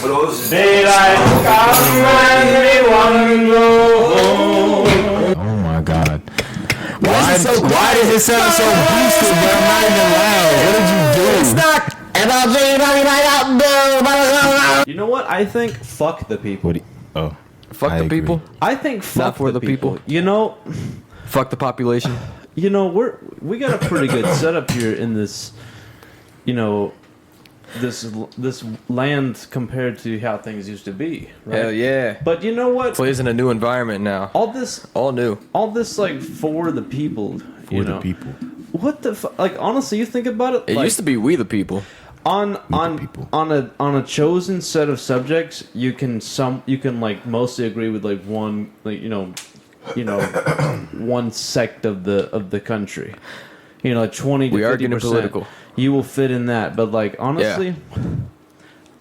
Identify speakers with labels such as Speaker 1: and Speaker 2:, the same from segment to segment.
Speaker 1: Daylight come and we wanna go home.
Speaker 2: Oh my god. Why does it sound so boosted, but I'm not even loud? What did you do? It's not.
Speaker 3: You know what? I think fuck the people.
Speaker 4: Fuck the people.
Speaker 3: I think fuck
Speaker 4: Not for the people.
Speaker 3: You know,
Speaker 4: Fuck the population.
Speaker 3: you know, we got a pretty good setup here in this, you know, this land compared to how things used to be. Right?
Speaker 4: Hell yeah.
Speaker 3: But you know what?
Speaker 4: Plays in a new environment now.
Speaker 3: All this
Speaker 4: new.
Speaker 3: like for the people.
Speaker 2: For the people.
Speaker 3: What the like? Honestly, you think about it.
Speaker 4: It
Speaker 3: like,
Speaker 4: used to be we the people.
Speaker 3: on a chosen set of subjects, you can like mostly agree with like one like you know one sect of the country. You know, like 20 to 50%.
Speaker 4: We are getting political.
Speaker 3: You will fit in that, but like honestly,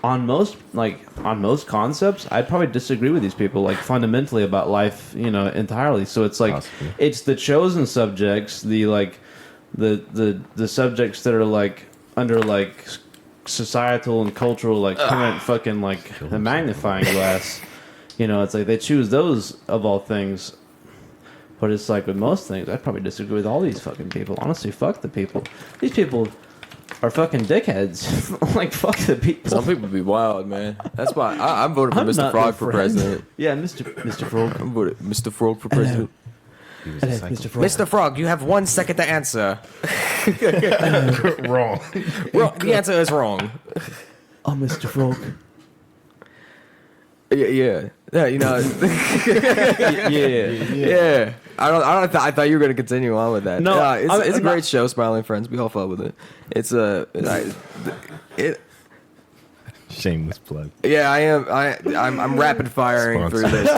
Speaker 3: on most concepts, I'd probably disagree with these people like fundamentally about life, you know, entirely. So it's like
Speaker 2: Possibly.
Speaker 3: it's the chosen subjects, the like the subjects that are like under like societal and cultural like current fucking like the magnifying glass. You know, it's like they choose those of all things. But it's like with most things, I'd probably disagree with all these fucking people. Honestly, fuck the people. These people are fucking dickheads. Like, fuck the people.
Speaker 4: Some people be wild, man. That's why I'm voting for
Speaker 3: I'm
Speaker 4: Mr.
Speaker 3: not
Speaker 4: Frog
Speaker 3: their
Speaker 4: for
Speaker 3: friend.
Speaker 4: president.
Speaker 3: Yeah, Mr. Frog.
Speaker 4: I'm voting Mr. Frog for president.
Speaker 3: Mr. Frog.
Speaker 4: Mr. Frog, you have 1 second to answer.
Speaker 2: Wrong.
Speaker 4: Well, the answer is wrong.
Speaker 3: Oh, Mr. Frog.
Speaker 4: Yeah, you know. yeah. I thought you were gonna continue on with that.
Speaker 3: No,
Speaker 4: it's a
Speaker 3: I'm
Speaker 4: great
Speaker 3: not-
Speaker 4: show, Smiling Friends. We all fuck with it. It's
Speaker 2: Shameless plug.
Speaker 4: Yeah, I'm rapid firing through this.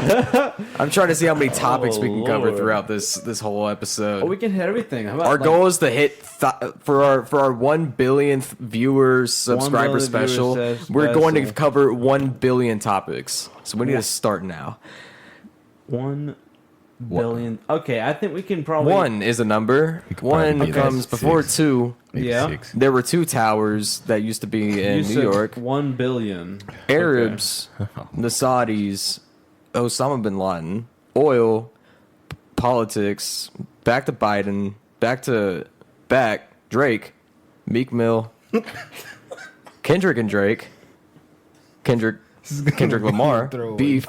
Speaker 4: I'm trying to see how many topics we can cover
Speaker 3: Lord.
Speaker 4: throughout this whole episode.
Speaker 3: Oh, we can hit everything. How about,
Speaker 4: Our
Speaker 3: like,
Speaker 4: goal is to hit for our 1 billionth viewers subscriber
Speaker 3: 1 billion
Speaker 4: special.
Speaker 3: viewers
Speaker 4: We're going to
Speaker 3: special.
Speaker 4: cover 1 billion topics. So we need to start now.
Speaker 3: 1 billion. Okay, I think we can probably.
Speaker 4: 1 is a number.
Speaker 2: We could probably
Speaker 4: 1
Speaker 2: be like
Speaker 4: comes before
Speaker 2: 6.
Speaker 4: 2.
Speaker 2: Maybe
Speaker 3: Yeah.
Speaker 2: 6.
Speaker 4: There were 2 towers that used to be in
Speaker 3: You
Speaker 4: New
Speaker 3: said
Speaker 4: York.
Speaker 3: 1 billion.
Speaker 4: Arabs, the Saudis, Osama bin Laden, oil, politics, back to Biden, back, Drake, Meek Mill, Kendrick and Drake, Kendrick Lamar, beef.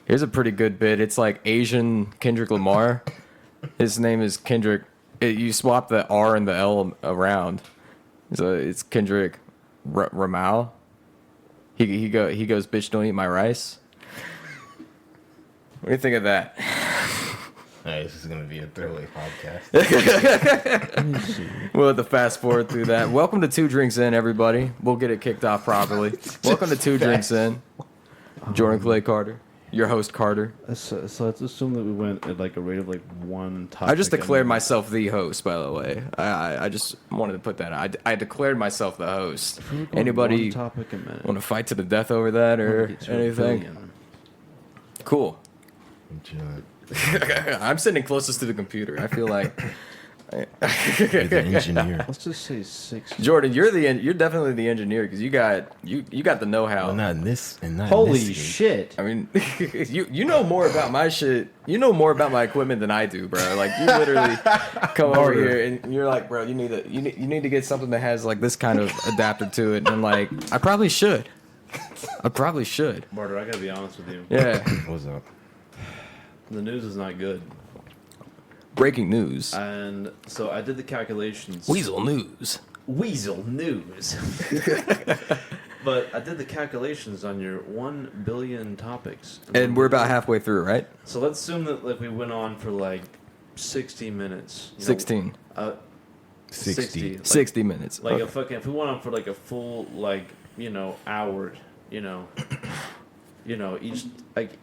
Speaker 4: Here's a pretty good bit. It's like Asian Kendrick Lamar. His name is Kendrick. You swap the R and the L around. So it's Kendrick Ramal. He goes, bitch, don't eat my rice. What do you think of that?
Speaker 2: Hey, this is gonna be a throwaway podcast.
Speaker 3: Oh,
Speaker 4: We'll have to fast forward through that. Welcome to 2 Drinks In, everybody. We'll get it kicked off properly. Welcome to 2 Drinks In. Jordan Clay Carter, your host Carter.
Speaker 3: So let's assume that we went at like a rate of like 1 topic.
Speaker 4: I just declared
Speaker 3: a minute.
Speaker 4: myself the host, by the way. I just wanted to put that out. I declared myself the host.
Speaker 3: We're going
Speaker 4: Anybody
Speaker 3: 1 topic a minute.
Speaker 4: want to fight to the death over that or
Speaker 3: Get to a
Speaker 4: anything?
Speaker 3: billion.
Speaker 4: Cool.
Speaker 2: You're
Speaker 4: I'm sitting closest to the computer. I feel like
Speaker 2: the engineer.
Speaker 3: Let's just say 6.
Speaker 4: Jordan, you're definitely the engineer because you got the know-how.
Speaker 2: Well, not in this and not
Speaker 3: Holy
Speaker 2: in this
Speaker 3: shit!
Speaker 4: I mean, you know more about my shit. You know more about my equipment than I do, bro. Like you literally come over here and you're like, bro, you need to get something that has like this kind of adapter to it. And I'm like, I probably should.
Speaker 3: Barter, I gotta be honest with you.
Speaker 4: Yeah.
Speaker 2: What's up?
Speaker 3: The news is not good.
Speaker 4: Breaking news.
Speaker 3: And so I did the calculations.
Speaker 4: Weasel news.
Speaker 3: Weasel news. But I did the calculations on your 1 billion topics.
Speaker 4: And we're about halfway through, right?
Speaker 3: So let's assume that like we went on for like 60 minutes.
Speaker 4: 16.
Speaker 2: 60.
Speaker 3: Like,
Speaker 4: 60 minutes.
Speaker 3: Like
Speaker 4: Okay.
Speaker 3: a fucking, if we went on for like a full like hour,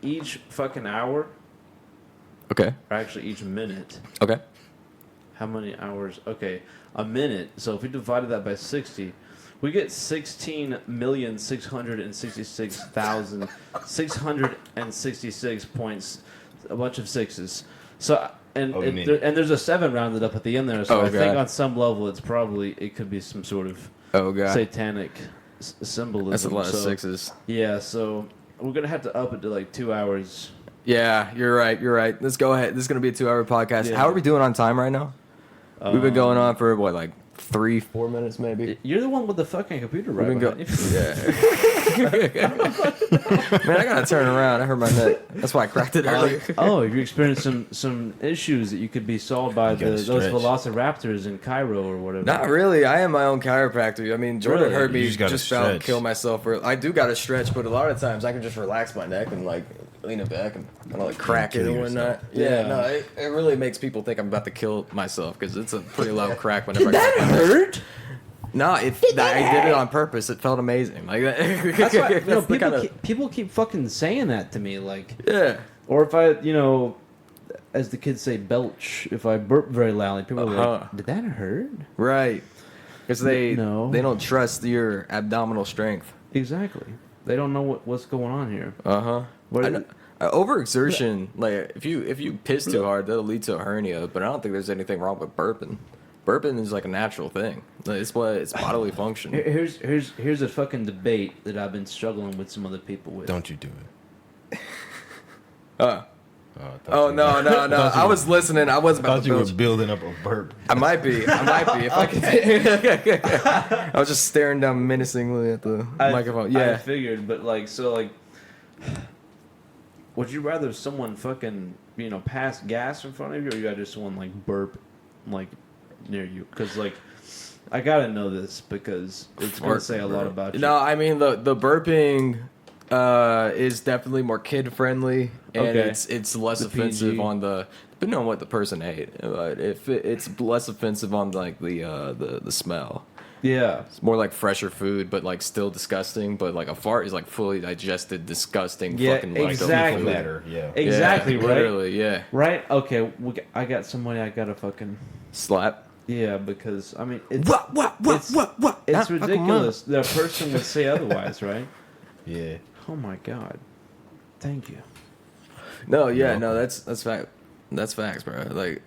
Speaker 3: each fucking hour,
Speaker 4: Okay.
Speaker 3: or actually each minute.
Speaker 4: Okay.
Speaker 3: How many hours? Okay, a minute. So if we divided that by 60, we get 16,666,666 points, a bunch of sixes. So and there's a 7 rounded up at the end there. So I think on some level it could be some sort of
Speaker 4: Oh god.
Speaker 3: satanic symbolism.
Speaker 4: That's a lot of
Speaker 3: so-
Speaker 4: sixes.
Speaker 3: Yeah, so we're gonna have to up it to like 2 hours.
Speaker 4: Yeah, you're right. You're right. Let's go ahead. This is gonna be a 2-hour podcast.
Speaker 3: Yeah.
Speaker 4: How are we doing on time right now? We've been going on for what, like 3-4 minutes, maybe.
Speaker 3: You're the one with the fucking computer right
Speaker 4: We've been
Speaker 3: behind you.
Speaker 4: Man, I gotta turn around. I hurt my neck. That's why I cracked it earlier.
Speaker 3: Oh, you experienced some issues that you could be solved by
Speaker 2: gotta
Speaker 3: those
Speaker 2: stretch.
Speaker 3: velociraptors in Cairo or whatever.
Speaker 4: Not really. I am my own chiropractor. I mean, Jordan
Speaker 3: Really?
Speaker 4: heard me
Speaker 2: You just gotta
Speaker 4: just about
Speaker 2: stretch.
Speaker 4: kill myself. I do gotta stretch, but a lot of times I can just relax my neck and like lean it back and kind of like crack it
Speaker 2: Kill
Speaker 4: and whatnot.
Speaker 2: yourself.
Speaker 4: Yeah,
Speaker 3: Yeah.
Speaker 4: no, it really makes people think I'm about to kill myself because it's a pretty loud crack whenever
Speaker 3: That
Speaker 4: I
Speaker 3: hurt.
Speaker 4: No, I did it on purpose. It felt amazing. Like that.
Speaker 3: That's why
Speaker 4: That's the
Speaker 3: people,
Speaker 4: kinda-
Speaker 3: people keep fucking saying that to me, like,
Speaker 4: yeah.
Speaker 3: or if I, as the kids say, belch. If I burp very loudly, people are
Speaker 4: Uh-huh.
Speaker 3: like, "Did that hurt?"
Speaker 4: Right. Because they
Speaker 3: No.
Speaker 4: they don't trust your abdominal strength.
Speaker 3: Exactly. They don't know what's going on here.
Speaker 4: Uh-huh.
Speaker 3: What-
Speaker 4: Overexertion, like if you piss too hard, that'll lead to a hernia. But I don't think there's anything wrong with burping. Burping is like a natural thing. Like, it's bodily function.
Speaker 3: Here's a fucking debate that I've been struggling with some other people with.
Speaker 2: Don't you do it.
Speaker 4: Oh
Speaker 2: Oh,
Speaker 4: no. I was listening. I wasn't
Speaker 2: I
Speaker 4: about
Speaker 2: thought
Speaker 4: to
Speaker 2: you were
Speaker 4: build.
Speaker 2: building up a burp.
Speaker 4: I might be. If I could. I was just staring down menacingly at the microphone.
Speaker 3: I
Speaker 4: Yeah.
Speaker 3: figured, but would you rather someone fucking pass gas in front of you, or you rather someone like burp like near you? Because I gotta know this because it's gonna say a lot about you.
Speaker 4: No, I mean the burping is definitely more kid friendly, and
Speaker 3: Okay.
Speaker 4: it's less
Speaker 3: The
Speaker 4: offensive
Speaker 3: PG.
Speaker 4: on the depending on what the person ate. But if it's less offensive on like the smell.
Speaker 3: Yeah.
Speaker 4: It's more like fresher food, but like still disgusting. But like a fart is like fully digested, disgusting.
Speaker 3: Yeah,
Speaker 4: fucking like
Speaker 3: exactly.
Speaker 4: food.
Speaker 2: Matter, yeah.
Speaker 3: Exactly,
Speaker 4: Yeah,
Speaker 3: right?
Speaker 4: Literally, yeah.
Speaker 3: Right? Okay, I got somebody I gotta fucking
Speaker 4: Slap.
Speaker 3: yeah, because I mean it's
Speaker 4: What?
Speaker 3: it's
Speaker 4: Not fucking
Speaker 3: ridiculous. The person would say otherwise, right?
Speaker 2: Yeah.
Speaker 3: Oh my god. Thank you.
Speaker 4: No, yeah, no, that's fact. That's facts, bro. Like,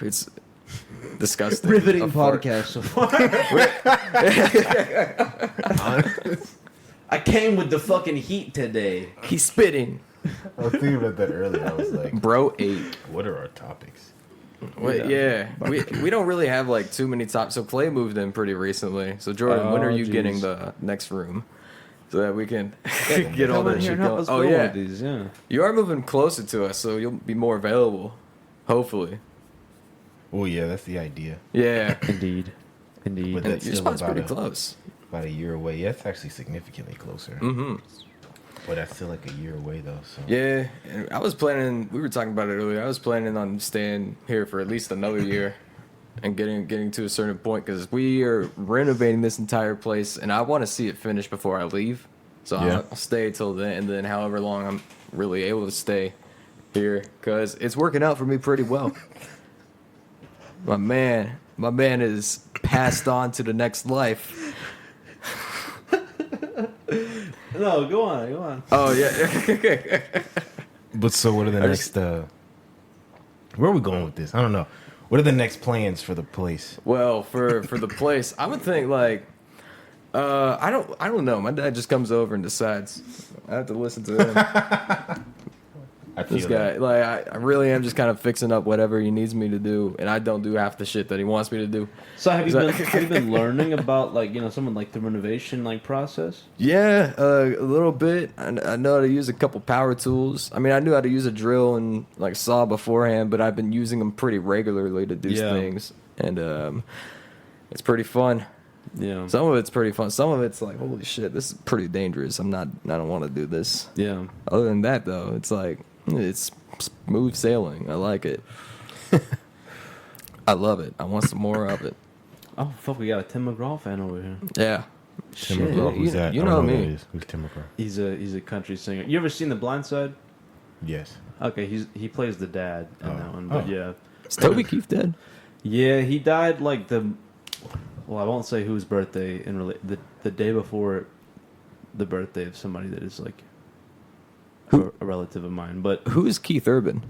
Speaker 4: it's disgusting.
Speaker 3: Riveting
Speaker 4: A fart.
Speaker 3: podcast so far. I came with the fucking heat today.
Speaker 4: He's spitting.
Speaker 2: I was thinking about that earlier. I was like,
Speaker 4: Bro ate.
Speaker 2: what are our topics?
Speaker 4: Yeah. We don't really have like too many topics. So Clay moved in pretty recently. So Jordan, when are
Speaker 3: Oh,
Speaker 4: you
Speaker 3: geez.
Speaker 4: getting the next room so that we can get all
Speaker 3: Come in
Speaker 4: that
Speaker 3: here
Speaker 4: shit
Speaker 3: and help
Speaker 4: going?
Speaker 3: us
Speaker 4: Oh
Speaker 3: go
Speaker 4: yeah,
Speaker 3: with these, yeah.
Speaker 4: you are moving closer to us, so you'll be more available. Hopefully.
Speaker 2: Well, yeah, that's the idea.
Speaker 4: Yeah.
Speaker 3: Indeed. Indeed.
Speaker 2: But
Speaker 4: And
Speaker 2: that's
Speaker 4: your
Speaker 2: still
Speaker 4: spot's
Speaker 2: about
Speaker 4: pretty
Speaker 2: a-
Speaker 4: close.
Speaker 2: About a year away. Yeah, it's actually significantly closer.
Speaker 4: Mm-hmm.
Speaker 2: But that's still like a year away, though. So
Speaker 4: Yeah, and I was planning. We were talking about it earlier. I was planning on staying here for at least another year, and getting to a certain point because we are renovating this entire place, and I want to see it finished before I leave. So
Speaker 2: Yeah.
Speaker 4: I'll stay till then, and then however long I'm really able to stay here, because it's working out for me pretty well. My man is passed on to the next life.
Speaker 3: No, go on.
Speaker 4: Oh yeah.
Speaker 2: But so what are the next where are we going with this? I don't know. What are the next plans for the place?
Speaker 4: Well, for the place, I would think like, I don't know. My dad just comes over and decides. I have to listen to him.
Speaker 2: I feel
Speaker 4: This guy,
Speaker 2: that.
Speaker 4: like, I really am just kind of fixing up whatever he needs me to do, and I don't do half the shit that he wants me to do.
Speaker 3: So have you
Speaker 4: So-
Speaker 3: been learning about someone like the renovation process?
Speaker 4: Yeah, a little bit. I know how to use a couple power tools. I mean, I knew how to use a drill and like saw beforehand, but I've been using them pretty regularly to do
Speaker 3: Yeah.
Speaker 4: things, and it's pretty fun.
Speaker 3: Yeah.
Speaker 4: Some of it's pretty fun. Some of it's like, holy shit, this is pretty dangerous. I don't want to do this.
Speaker 3: Yeah.
Speaker 4: Other than that, though, it's like it's smooth sailing. I like it. I love it. I want some more of it.
Speaker 3: Oh fuck, we got a Tim McGraw fan over here.
Speaker 4: Yeah.
Speaker 2: Tim
Speaker 3: Shit.
Speaker 2: McGraw, who's that?
Speaker 4: you
Speaker 2: I don't
Speaker 4: know
Speaker 2: who
Speaker 4: me.
Speaker 2: that is. Who's Tim McGraw?
Speaker 3: He's a country singer. You ever seen The Blind Side?
Speaker 2: Yes.
Speaker 3: Okay, he plays the dad in
Speaker 2: Oh.
Speaker 3: that one. But
Speaker 2: Oh.
Speaker 3: yeah.
Speaker 4: Is Toby Keith dead?
Speaker 3: Yeah, he died like well, I won't say whose birthday the day before the birthday of somebody that is like a relative of mine. But
Speaker 4: Who is Keith Urban?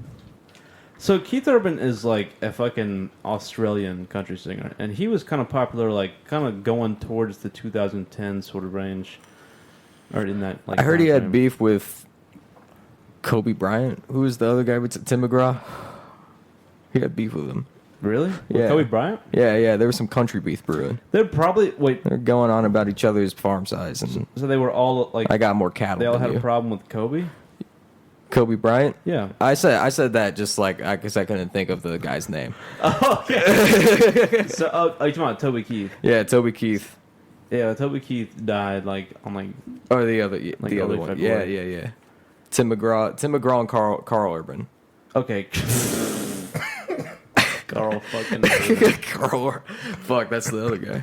Speaker 3: So Keith Urban is like a fucking Australian country singer, and he was kind of popular, like kind of going towards the 2010 sort of range, or in that. Like
Speaker 4: I heard he
Speaker 3: time
Speaker 4: had
Speaker 3: frame.
Speaker 4: beef with Kobe Bryant. Who was the other guy with Tim McGraw? He had beef with him.
Speaker 3: Really? With
Speaker 4: Yeah.
Speaker 3: Kobe Bryant?
Speaker 4: Yeah. There was some country beef brewing.
Speaker 3: They're probably wait.
Speaker 4: They're going on about each other's farm size, and
Speaker 3: So they were all like
Speaker 4: I got more cattle.
Speaker 3: they all
Speaker 4: than
Speaker 3: had
Speaker 4: you.
Speaker 3: a problem with Kobe.
Speaker 4: Kobe Bryant.
Speaker 3: Yeah.
Speaker 4: I said that just like I guess I couldn't think of the guy's name.
Speaker 3: Okay. So oh, are you talking about Toby Keith?
Speaker 4: Yeah, Toby Keith.
Speaker 3: Yeah, Toby Keith died like on like
Speaker 4: Or the other
Speaker 3: Like
Speaker 4: the other
Speaker 3: early
Speaker 4: one.
Speaker 3: February.
Speaker 4: Yeah. Tim McGraw and Carl Urban.
Speaker 3: okay. Carl fucking.
Speaker 4: Carl. Fuck, that's the other guy.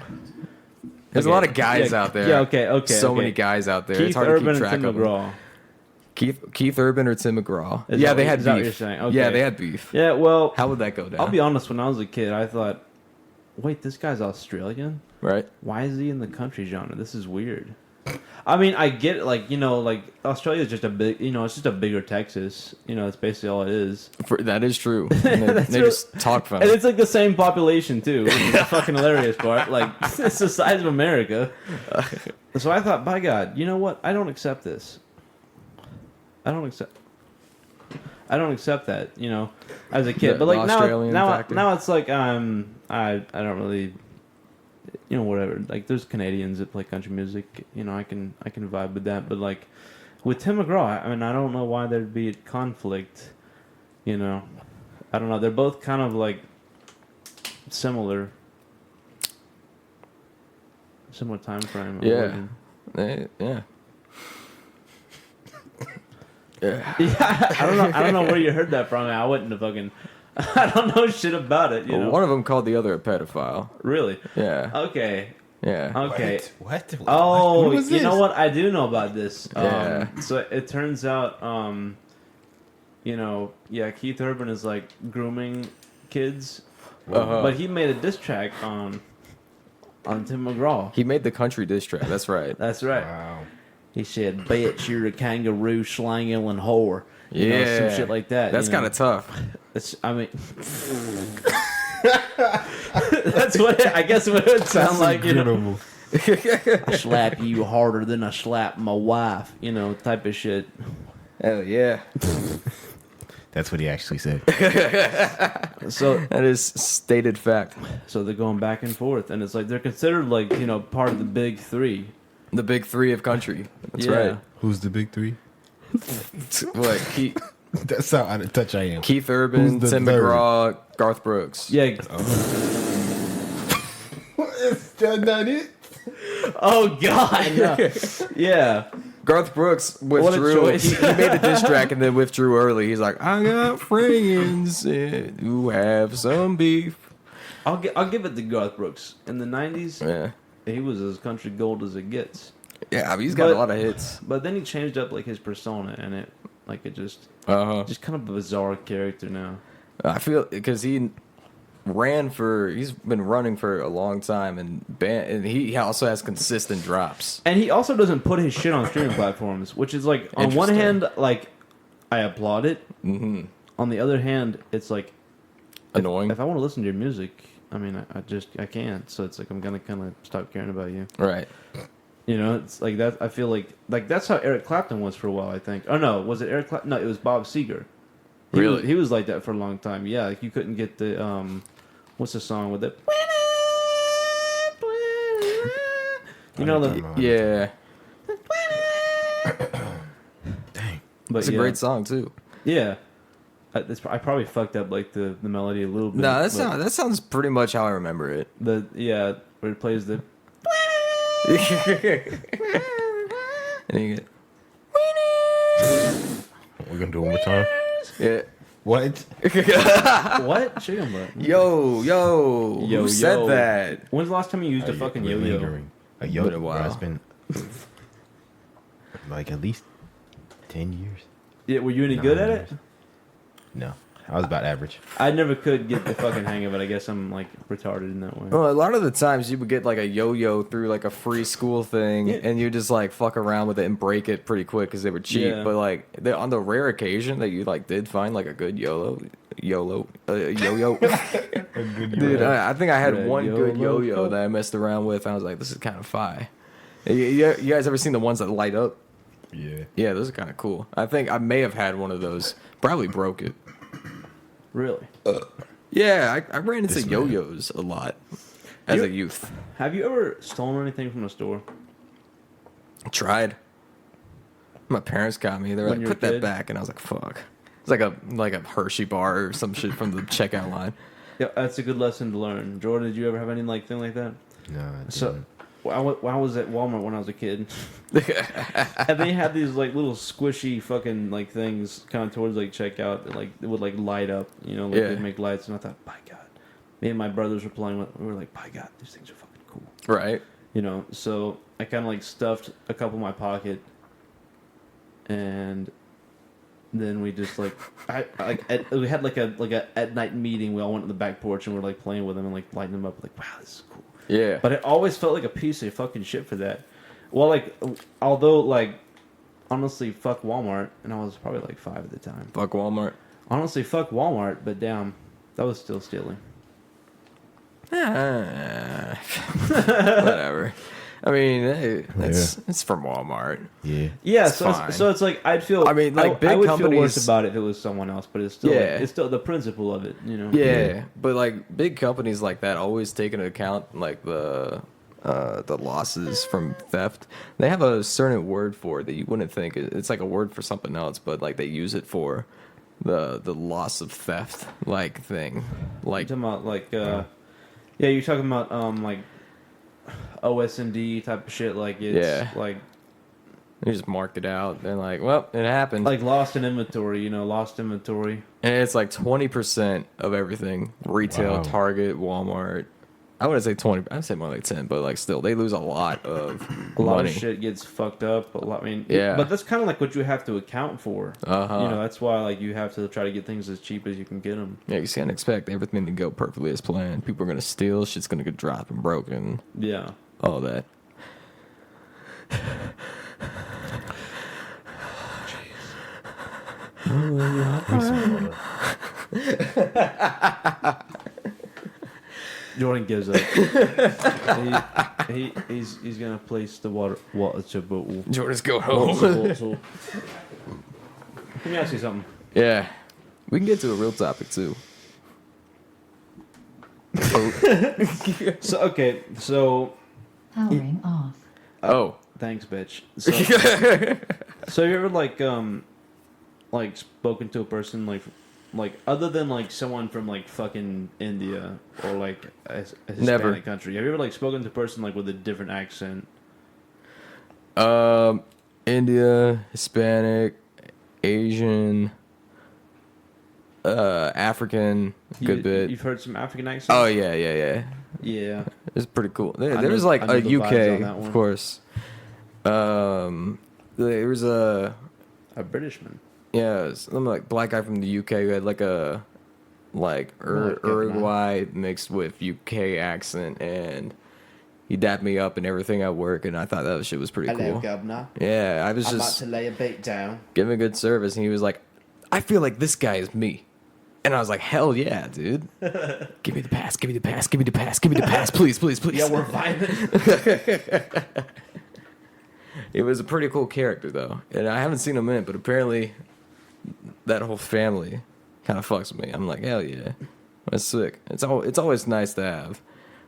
Speaker 4: There's a
Speaker 3: Okay,
Speaker 4: lot of guys
Speaker 3: yeah,
Speaker 4: out there.
Speaker 3: yeah, okay,
Speaker 4: So
Speaker 3: okay.
Speaker 4: many guys out there.
Speaker 3: Keith
Speaker 4: it's hard
Speaker 3: Urban
Speaker 4: to keep
Speaker 3: and
Speaker 4: track
Speaker 3: Tim
Speaker 4: of them.
Speaker 3: McGraw.
Speaker 4: Keith Urban or Tim McGraw?
Speaker 3: Is
Speaker 4: Yeah,
Speaker 3: that
Speaker 4: they
Speaker 3: what-
Speaker 4: had
Speaker 3: is that what
Speaker 4: beef.
Speaker 3: you're saying?
Speaker 4: Yeah,
Speaker 3: Okay.
Speaker 4: they had beef.
Speaker 3: Yeah, well,
Speaker 4: How would that go down?
Speaker 3: I'll be honest. When I was a kid, I thought, wait, this guy's Australian.
Speaker 4: right.
Speaker 3: Why is he in the country genre? This is weird. I mean, I get it, like, you know, like Australia is just a big, you know, it's just a bigger Texas. You know, that's basically all it is.
Speaker 4: That is true. And they
Speaker 3: real-
Speaker 4: just talk
Speaker 3: And
Speaker 4: funny.
Speaker 3: it's like the same population too, which is the fucking hilarious part. Like it's the size of America. So I thought, by God, you know what? I don't accept this. I don't accept that. You know, as a kid.
Speaker 4: The
Speaker 3: But like
Speaker 4: Australian
Speaker 3: now
Speaker 4: factor.
Speaker 3: it's like I don't really, you know, whatever. Like there's Canadians that play country music. You know, I can vibe with that. But like with Tim McGraw, I mean, I don't know why there'd be a conflict. You know, I don't know. They're both kind of like similar time frame.
Speaker 4: Yeah. Yeah. Yeah.
Speaker 3: Yeah, I don't know where you heard that from. I wouldn't have fucking. I don't know shit about it. You
Speaker 4: Well,
Speaker 3: know,
Speaker 4: one of them called the other a pedophile.
Speaker 3: really.
Speaker 4: Yeah.
Speaker 3: Okay.
Speaker 4: Yeah.
Speaker 3: Okay.
Speaker 1: What?
Speaker 3: Oh,
Speaker 1: What was
Speaker 3: you know
Speaker 1: this?
Speaker 3: what? I do know about this.
Speaker 4: Yeah.
Speaker 3: So it turns out, you know, yeah, Keith Urban is like grooming kids,
Speaker 4: Uh-huh.
Speaker 3: but he made a diss track on Tim McGraw.
Speaker 4: He made the country diss track. That's right.
Speaker 3: That's right.
Speaker 1: Wow.
Speaker 3: He said, "Bitch, you're a kangaroo, slanging whore." You know,
Speaker 4: Yeah.
Speaker 3: some shit like that.
Speaker 4: That's
Speaker 3: you know?
Speaker 4: kind of tough.
Speaker 3: It's, I mean, that's what I guess what it would sound like. You know,
Speaker 1: Incredible.
Speaker 3: I slap you harder than I slap my wife. You know, type of shit.
Speaker 4: Hell yeah.
Speaker 1: That's what he actually said.
Speaker 3: So,
Speaker 4: That is stated fact.
Speaker 3: so they're going back and forth, and it's like they're considered like, you know, part of the big three.
Speaker 4: The big three of country. That's
Speaker 3: Yeah.
Speaker 4: right.
Speaker 1: Who's the big three?
Speaker 4: What? Keith,
Speaker 1: That's how out of touch I am.
Speaker 4: Keith Urban,
Speaker 1: Who's the
Speaker 4: Tim
Speaker 1: third?
Speaker 4: McGraw, Garth Brooks.
Speaker 3: Yeah.
Speaker 1: Is that not it?
Speaker 3: Oh God. No. Yeah.
Speaker 4: Garth Brooks
Speaker 3: a
Speaker 4: withdrew.
Speaker 3: choice.
Speaker 4: He made a diss track and then withdrew early. He's like, I got friends who have some beef.
Speaker 3: I'll give it to Garth Brooks. In the '90s,
Speaker 4: Yeah.
Speaker 3: he was as country gold as it gets.
Speaker 4: Yeah, I mean, he's got
Speaker 3: But-
Speaker 4: a lot of hits.
Speaker 3: But then he changed up like his persona, and it just
Speaker 4: Uh-huh.
Speaker 3: kind of a bizarre character now.
Speaker 4: I feel because he's been running for a long time, and he also has consistent drops.
Speaker 3: And he also doesn't put his shit on streaming platforms, which is like, on one
Speaker 4: Interesting.
Speaker 3: hand, like, I applaud it.
Speaker 4: Mm-hmm.
Speaker 3: On the other hand, it's like,
Speaker 4: Annoying.
Speaker 3: if I want to listen to your music, I mean, I can't. So it's like, I'm gonna kind of stop caring about you.
Speaker 4: Right.
Speaker 3: You know, it's like that. I feel like that's how Eric Clapton was for a while. I think. Oh no, was it Eric Clapton? No, it was Bob Seger.
Speaker 4: Really?
Speaker 3: He was like that for a long time. Yeah, like you couldn't get the what's the song with it? You know the
Speaker 4: Yeah.
Speaker 1: Dang.
Speaker 3: but
Speaker 4: It's a
Speaker 3: yeah.
Speaker 4: great song too.
Speaker 3: Yeah. I probably fucked up like the melody a little bit.
Speaker 4: No,
Speaker 3: but
Speaker 4: that sounds pretty much how I remember it.
Speaker 3: where it plays the
Speaker 4: And you get,
Speaker 1: We're gonna do it one more time.
Speaker 4: yeah.
Speaker 1: What?
Speaker 3: what chicken butt?
Speaker 4: Yo,
Speaker 3: Yo,
Speaker 4: who said
Speaker 3: yo.
Speaker 4: that?
Speaker 3: When's the last time you used a fucking
Speaker 1: We're
Speaker 3: yo-yo?
Speaker 1: lingering. A yo-yo.
Speaker 4: Been a while.
Speaker 1: Bro, it's been like at least 10 years.
Speaker 3: Yeah, were you any good at it?
Speaker 1: No, I was about average.
Speaker 3: I never could get the fucking hang of it. I guess I'm like retarded in that way.
Speaker 4: Well, a lot of the times you would get like a yo-yo through like a free school thing,
Speaker 3: Yeah.
Speaker 4: and you just like fuck around with it and break it pretty quick because they were cheap.
Speaker 3: Yeah.
Speaker 4: But like on the rare occasion that you like did find like a good yo-yo. Dude, I think I had
Speaker 3: Red
Speaker 4: one good
Speaker 3: YOLO.
Speaker 4: yo-yo that I messed around with. I was like, this is kind of fire. You guys ever seen the ones that light up?
Speaker 2: Yeah.
Speaker 4: Yeah, those are kind of cool. I think I may have had one of those. Probably broke it.
Speaker 3: Really?
Speaker 4: Yeah, I ran into
Speaker 2: This man.
Speaker 4: yo-yos a lot as a youth.
Speaker 3: Have you ever stolen anything from a store?
Speaker 4: Tried. My parents got me. They were
Speaker 3: When
Speaker 4: like,
Speaker 3: you were
Speaker 4: "Put that
Speaker 3: a kid?
Speaker 4: back," and I was like, "Fuck." It's like a Hershey bar or some shit from the checkout line.
Speaker 3: Yeah, that's a good lesson to learn. Jordan, did you ever have any like thing like that?
Speaker 2: No, I didn't.
Speaker 3: So, when I was at Walmart when I was a kid, and they had these like little squishy fucking like things kind of towards like checkout that like it would like light up, you know, like
Speaker 4: Yeah.
Speaker 3: they'd make lights, and I thought, by God, me and my brothers were playing with. We were like, by God, these things are fucking cool,
Speaker 4: Right.
Speaker 3: you know. So I kind of like stuffed a couple in my pocket, and then we just like we had like a at night meeting. We all went to the back porch and we're like playing with them and like lighting them up. Like, wow, this is cool.
Speaker 4: Yeah.
Speaker 3: But it always felt like a piece of fucking shit for that. Well, like, although, like, honestly, fuck Walmart, and I was probably like 5 at the time.
Speaker 4: Fuck Walmart.
Speaker 3: Honestly, fuck Walmart, but damn, that was still stealing.
Speaker 4: Whatever. I mean, hey, it's from Walmart.
Speaker 2: Yeah.
Speaker 3: Yeah,
Speaker 4: It's fine.
Speaker 3: so it's like I'd feel.
Speaker 4: I mean, like, big
Speaker 3: I would feel worse
Speaker 4: companies-
Speaker 3: about it if it was someone else, but it's still,
Speaker 4: Yeah.
Speaker 3: it's still the principle of it, you know.
Speaker 4: Yeah, but like big companies like that always take into account like the losses from theft. They have a certain word for it that you wouldn't think. It's like a word for something else, but like they use it for the loss of theft like thing. Like
Speaker 3: You're talking about like, yeah, you're talking about like OS&D type of shit. Like it's
Speaker 4: Yeah.
Speaker 3: like
Speaker 4: they just marked it out. They're like, well, it happened.
Speaker 3: like lost in inventory, you know, lost inventory.
Speaker 4: And it's like 20% of everything. Retail,
Speaker 2: Wow.
Speaker 4: Target, Walmart. I wouldn't say 20. I'd say more like 10, but like still, they lose a lot of
Speaker 3: A lot
Speaker 4: money.
Speaker 3: of shit gets fucked up. A lot, I mean,
Speaker 4: Yeah.
Speaker 3: but that's kind of like what you have to account for.
Speaker 4: Uh-huh.
Speaker 3: You know, that's why like you have to try to get things as cheap as you can get them.
Speaker 4: Yeah, you can't expect everything to go perfectly as planned. People are going to steal. Shit's going to get dropped and broken.
Speaker 3: Yeah.
Speaker 4: All that.
Speaker 3: Jordan gives up. He's gonna place the water bottle.
Speaker 4: Jordan's go home.
Speaker 3: Let me ask you something.
Speaker 4: Yeah. We can get to a real topic, too.
Speaker 3: So okay, so
Speaker 5: Powering off.
Speaker 4: Oh.
Speaker 3: thanks, bitch. So have you ever like spoken to a person like other than like someone from like fucking India or like a Hispanic
Speaker 4: Never.
Speaker 3: country? Have you ever like spoken to a person like with a different accent?
Speaker 4: India, Hispanic, Asian, African, good bit.
Speaker 3: You've heard some African accents?
Speaker 4: Oh, yeah.
Speaker 3: Yeah.
Speaker 4: It's pretty cool.
Speaker 3: I
Speaker 4: There's
Speaker 3: know-
Speaker 4: like
Speaker 3: I know
Speaker 4: a
Speaker 3: the vibes
Speaker 4: UK,
Speaker 3: on that one.
Speaker 4: of course. There was a
Speaker 3: A Britishman.
Speaker 4: some like black guy from the UK who had like a
Speaker 3: Black guy.
Speaker 4: Uruguay mixed with UK accent, and he dapped me up and everything at work, and I thought that shit was pretty cool.
Speaker 3: Governor.
Speaker 4: Yeah, I was just
Speaker 3: lay a beat down.
Speaker 4: giving good service, and he was like, "I feel like this guy is me." And I was like, hell yeah, dude. Give me the pass, give me the pass, give me the pass, give me the pass, please, please, please.
Speaker 3: Yeah, we're vibing.
Speaker 4: It was a pretty cool character, though. And I haven't seen him in it, but apparently that whole family kind of fucks with me. I'm like, hell yeah. That's sick. It's always nice to have,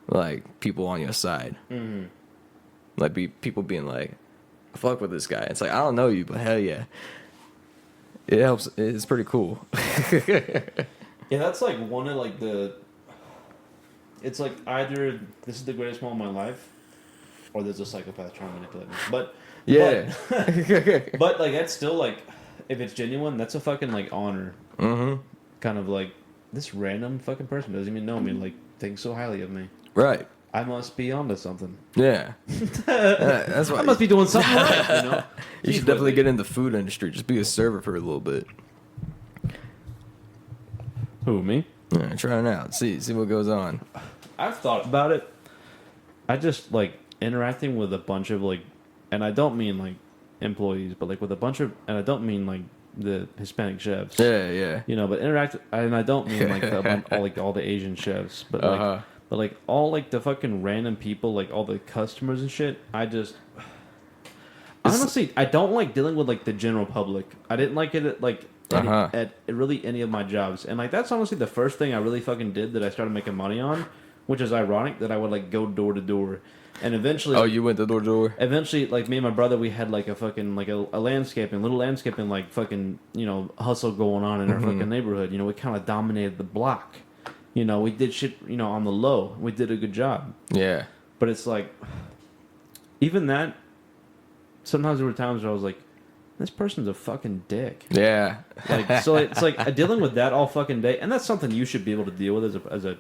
Speaker 4: like, people on your side.
Speaker 3: Mm-hmm.
Speaker 4: Like, people being like, fuck with this guy. It's like, I don't know you, but hell yeah. It helps. It's pretty cool.
Speaker 3: Yeah, that's like one of like the. It's like either this is the greatest moment of my life, or there's a psychopath trying to manipulate me. But
Speaker 4: Yeah.
Speaker 3: but like that's still like, if it's genuine, that's a fucking like honor.
Speaker 4: Mm-hmm.
Speaker 3: Kind of like this random fucking person doesn't even know me, like thinks so highly of me.
Speaker 4: Right.
Speaker 3: I must be onto something.
Speaker 4: Yeah. That's why
Speaker 3: I must be doing something right. You know.
Speaker 4: you should definitely get in the food industry. Just be a server for a little bit.
Speaker 3: Who, me?
Speaker 4: Yeah, try it out. See what goes on.
Speaker 3: I've thought about it. I just like interacting with a bunch of like, and I don't mean like employees, but like with a bunch of, and I don't mean like the Hispanic chefs.
Speaker 4: Yeah.
Speaker 3: You know, but and I don't mean like all the Asian chefs, but
Speaker 4: Uh-huh.
Speaker 3: like all like the fucking random people, like all the customers and shit. Honestly, I don't like dealing with like the general public. I didn't like it at like at really any of my jobs, and like that's honestly the first thing I really fucking did that I started making money on, which is ironic that I would like go door to door, and eventually.
Speaker 4: Oh, you went to door to door.
Speaker 3: Eventually, like me and my brother, we had like a fucking like a little landscaping like fucking hustle going on in our fucking neighborhood. You know, we kind of dominated the block. You know, we did shit on the low. We did a good job.
Speaker 4: Yeah.
Speaker 3: But it's like, even that. Sometimes there were times where I was like, this person's a fucking dick.
Speaker 4: Yeah.
Speaker 3: Like so, it's like dealing with that all fucking day, and that's something you should be able to deal with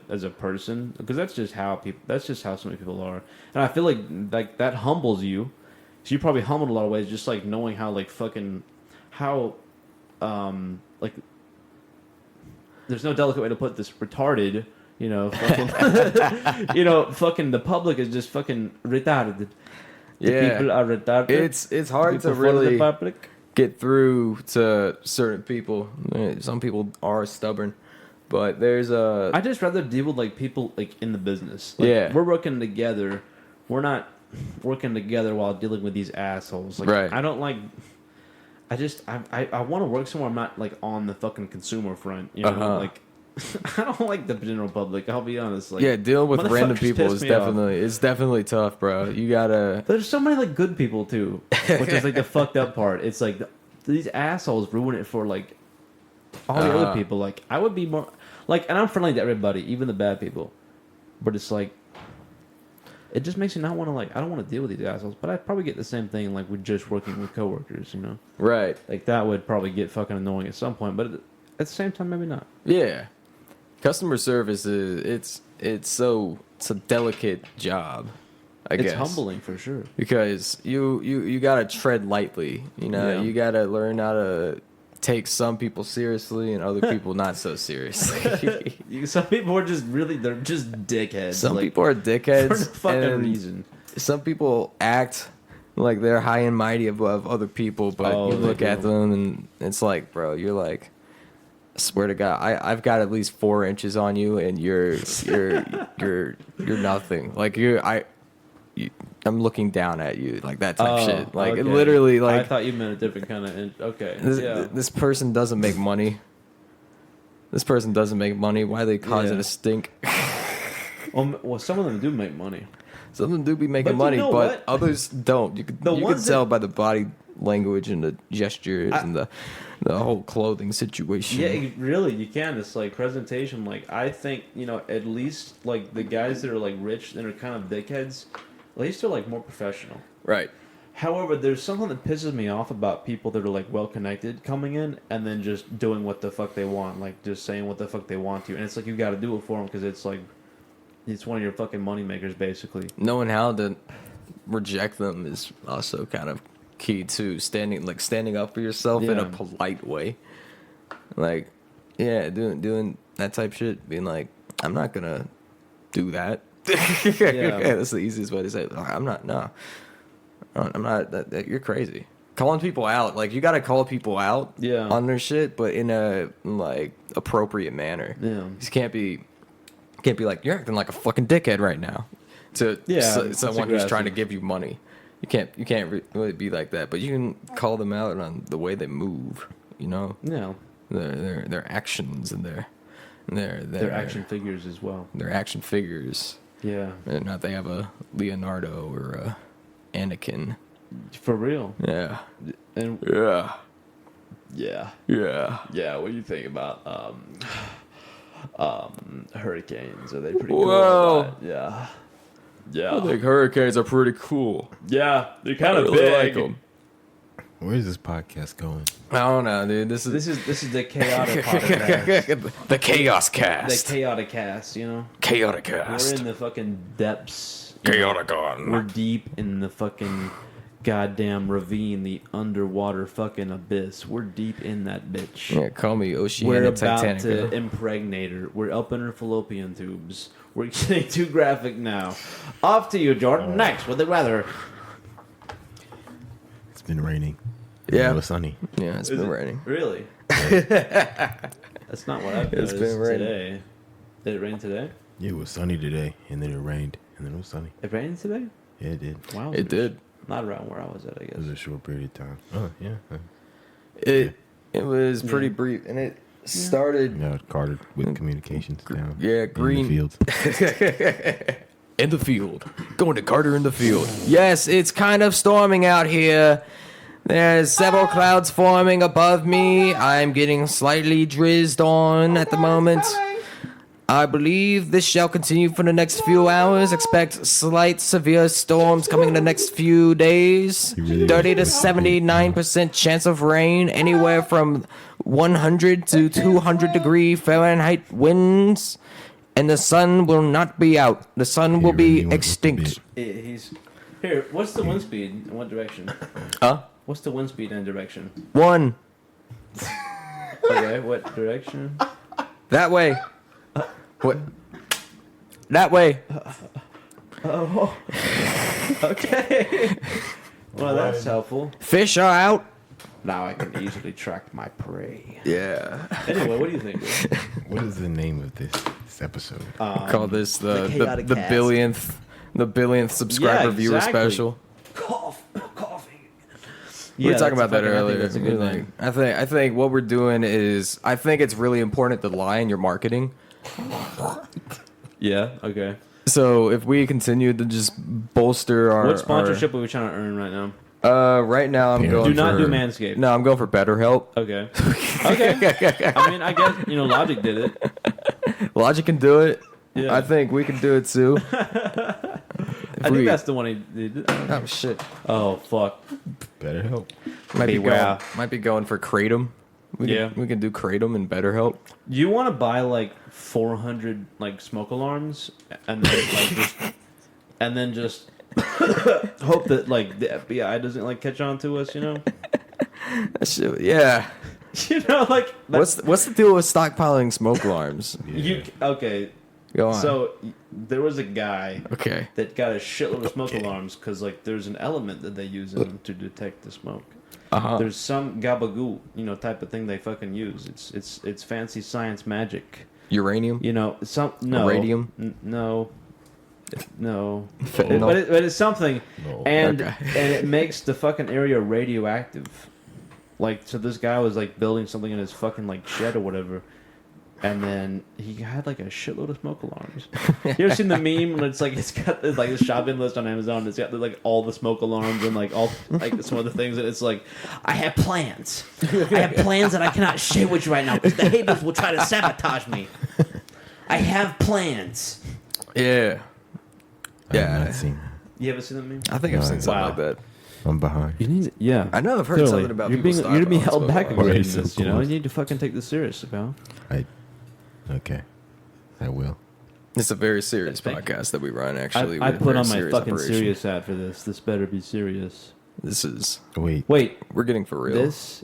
Speaker 3: as a person, because that's just how so many people are, and I feel like that humbles you. So you probably humbled a lot of ways, just like knowing how like fucking how like there's no delicate way to put this, retarded. Fucking fucking the public is just fucking retarded. The people are retarded.
Speaker 4: It's hard to really get through to certain people. Some people are stubborn, but there's a.
Speaker 3: I just rather deal with like people like in the business. Like,
Speaker 4: yeah,
Speaker 3: we're working together. We're not working together while dealing with these assholes. Like,
Speaker 4: right.
Speaker 3: I don't like. I want to work somewhere I'm not like on the fucking consumer front. Like. I don't like the general public. I'll be honest. Like,
Speaker 4: yeah, dealing with random people is definitely tough, bro. You gotta.
Speaker 3: There's so many like good people too, which is like the fucked up part. It's like these assholes ruin it for like all the other people. Like I would be more like, and I'm friendly to everybody, even the bad people. But it's like, it just makes me not want to like. I don't want to deal with these assholes. But I probably get the same thing like with just working with coworkers.
Speaker 4: Right.
Speaker 3: Like that would probably get fucking annoying at some point. But at the same time, maybe not.
Speaker 4: Yeah. Customer service is it's a delicate job. I guess
Speaker 3: it's humbling for sure,
Speaker 4: because you gotta tread lightly. You gotta learn how to take some people seriously and other people not so seriously.
Speaker 3: Some people are they're just dickheads.
Speaker 4: Some people are dickheads
Speaker 3: for no fucking reason.
Speaker 4: Some people act like they're high and mighty above other people, but you look at them and it's like, bro, you're like. Swear to God, I've got at least 4 inches on you, and you're nothing. Like I'm looking down at you, like that type shit. Like
Speaker 3: okay.
Speaker 4: It literally, like
Speaker 3: I thought you meant a different kind of. Okay,
Speaker 4: this person doesn't make money. This person doesn't make money. Why are they causing a stink?
Speaker 3: Well, some of them do make money.
Speaker 4: Some of them do be making money, but others don't. You can tell by the body language and the gestures and the whole clothing situation.
Speaker 3: Yeah, really, you can. It's like presentation. Like I think at least like the guys that are like rich and are kind of dickheads, at least they're like more professional.
Speaker 4: Right.
Speaker 3: However, there's something that pisses me off about people that are like well connected coming in and then just doing what the fuck they want, like just saying what the fuck they want to, and it's like you got to do it for them because it's like it's one of your fucking money makers basically.
Speaker 4: Knowing how to reject them is also kind of key to standing up for yourself in a polite way. Like, yeah, doing that type shit, being like, I'm not gonna do that. That's the easiest way to say it. I'm not. No, I'm not. You're crazy. Calling people out, like you gotta call people out on their shit, but in a like appropriate manner. Yeah, you can't be like, you're acting like a fucking dickhead right now to someone who's trying to give you money. You can't really be like that, but you can call them out on the way they move. Yeah, their actions and their
Speaker 3: action figures as well.
Speaker 4: Their action figures. Yeah, and not they have a Leonardo or a Anakin.
Speaker 3: For real.
Speaker 4: Yeah.
Speaker 3: And
Speaker 4: yeah.
Speaker 3: What do you think about hurricanes? Are they pretty cool?
Speaker 4: Well,
Speaker 3: yeah.
Speaker 4: I think hurricanes are pretty cool.
Speaker 3: Yeah, they're kind of
Speaker 4: really
Speaker 3: big.
Speaker 4: like them.
Speaker 2: Where is this podcast going?
Speaker 4: I don't know, dude. This
Speaker 3: is the chaotic podcast.
Speaker 4: The Chaos Cast.
Speaker 3: The Chaoticast,
Speaker 4: Chaoticast.
Speaker 3: We're in the fucking depths.
Speaker 4: Chaoticon.
Speaker 3: We're deep in the fucking goddamn ravine, the underwater fucking abyss. We're deep in that bitch.
Speaker 4: Yeah, call me Oceania
Speaker 3: We're about
Speaker 4: Titanic.
Speaker 3: to impregnate her. We're up in her fallopian tubes. We're getting too graphic now. Off to you, Jordan. Next with the weather.
Speaker 2: It's been raining.
Speaker 4: Yeah.
Speaker 2: It was sunny.
Speaker 4: Yeah, it's been raining.
Speaker 3: Really? That's not what I've
Speaker 4: It's
Speaker 3: noticed
Speaker 4: been raining.
Speaker 3: today. Did it rain today?
Speaker 2: Yeah, it was sunny today, and then it rained, and then it was sunny.
Speaker 3: It rained today?
Speaker 2: Yeah, it did.
Speaker 3: Wow.
Speaker 4: It did.
Speaker 3: Not around where I was at, I
Speaker 2: It was
Speaker 3: guess.
Speaker 2: a short period of time. Oh, yeah.
Speaker 4: It was pretty
Speaker 3: Yeah.
Speaker 4: brief, and it started.
Speaker 2: Yeah, Carter with communications down.
Speaker 4: Yeah,
Speaker 2: in
Speaker 4: green.
Speaker 2: the fields.
Speaker 4: In the field. Going to Carter in the field. Yes, it's kind of storming out here. There's several clouds forming above me. I'm getting slightly drizzed on at the moment. I believe this shall continue for the next few hours. Expect slight severe storms coming in the next few days.
Speaker 2: You really
Speaker 4: 30 to
Speaker 2: was-
Speaker 4: 79% chance of rain, anywhere from 100 to 200 degree Fahrenheit winds. And the sun will not be out. The sun will
Speaker 2: really
Speaker 4: be
Speaker 2: wants us to
Speaker 4: extinct.
Speaker 3: He's here. What's the wind speed? In what direction?
Speaker 4: Huh?
Speaker 3: What's the wind speed and direction?
Speaker 4: 1.
Speaker 3: Okay, what direction?
Speaker 4: That way. What? That way.
Speaker 3: Okay. Well, that's helpful.
Speaker 4: Fish are out.
Speaker 3: Now I can easily track my prey.
Speaker 4: Yeah.
Speaker 3: Anyway, what do you think? Dude?
Speaker 2: What is the name of this episode?
Speaker 4: Call this the
Speaker 3: Chaoticast.
Speaker 4: billionth subscriber
Speaker 3: Yeah,
Speaker 4: viewer
Speaker 3: exactly.
Speaker 4: special.
Speaker 3: Coughing.
Speaker 4: We were talking
Speaker 3: that's
Speaker 4: about that
Speaker 3: fucking- I think
Speaker 4: earlier.
Speaker 3: that's a good
Speaker 4: Like,
Speaker 3: name.
Speaker 4: I think what we're doing is I think it's really important to lie in your marketing.
Speaker 3: Yeah. Okay.
Speaker 4: So if we continue to just bolster our
Speaker 3: What sponsorship are we trying to earn right now?
Speaker 4: right now I'm
Speaker 2: Yeah.
Speaker 4: going
Speaker 3: Do not
Speaker 4: for,
Speaker 3: do Manscaped.
Speaker 4: No, I'm going for BetterHelp.
Speaker 3: Okay. Okay. I mean, I guess Logic did it.
Speaker 4: Logic can do it.
Speaker 3: Yeah.
Speaker 4: I think we can do it too.
Speaker 3: I think that's the one he did.
Speaker 4: Oh shit.
Speaker 3: Oh fuck.
Speaker 2: Better help.
Speaker 4: Might be
Speaker 3: Beware.
Speaker 4: going for Kratom.
Speaker 3: Yeah.
Speaker 4: We can do Kratom and BetterHelp.
Speaker 3: You want to buy like 400 like smoke alarms and then just hope that like the FBI doesn't like catch on to us,
Speaker 4: That shit, yeah.
Speaker 3: like that's,
Speaker 4: What's the deal with stockpiling smoke alarms?
Speaker 3: you okay?
Speaker 4: Go on.
Speaker 3: So there was a guy
Speaker 4: okay.
Speaker 3: that got a shitload of smoke alarms because like there's an element that they use in them to detect the smoke. There's some gabagool, type of thing they fucking use. It's fancy science magic.
Speaker 4: Uranium.
Speaker 3: Radium. No.
Speaker 4: Fentanyl.
Speaker 3: But it's something,
Speaker 2: No.
Speaker 3: and
Speaker 4: Okay.
Speaker 3: and it makes the fucking area radioactive. Like, so this guy was like building something in his fucking like shed or whatever, and then he had like a shitload of smoke alarms. You ever seen the meme when it's got this, like the shopping list on Amazon? It's got like all the smoke alarms and like all like some other things, and it's like, I have plans. I have plans that I cannot share with you right now because the haters will try to sabotage me. I have plans.
Speaker 4: Yeah.
Speaker 2: I have not seen.
Speaker 3: You ever seen that meme?
Speaker 4: I think I've seen something
Speaker 3: Wow.
Speaker 4: like that.
Speaker 2: I'm behind.
Speaker 3: You need, yeah.
Speaker 4: I know I've heard
Speaker 3: Clearly.
Speaker 4: something about
Speaker 3: you're
Speaker 4: people
Speaker 3: being
Speaker 4: stockpiling
Speaker 3: held
Speaker 4: smoke
Speaker 3: back
Speaker 4: alarms.
Speaker 3: again.
Speaker 2: Yes, of
Speaker 3: This, you
Speaker 2: course.
Speaker 3: need to fucking take this serious, pal.
Speaker 2: Okay. I will.
Speaker 4: It's a very serious
Speaker 3: Thank you.
Speaker 4: podcast that we run. Actually,
Speaker 3: I
Speaker 4: We're a
Speaker 3: put
Speaker 4: very
Speaker 3: on my
Speaker 4: serious
Speaker 3: fucking
Speaker 4: operation.
Speaker 3: serious hat for this. This better be serious.
Speaker 4: This is
Speaker 2: Wait.
Speaker 3: Wait,
Speaker 4: we're getting for real.
Speaker 3: this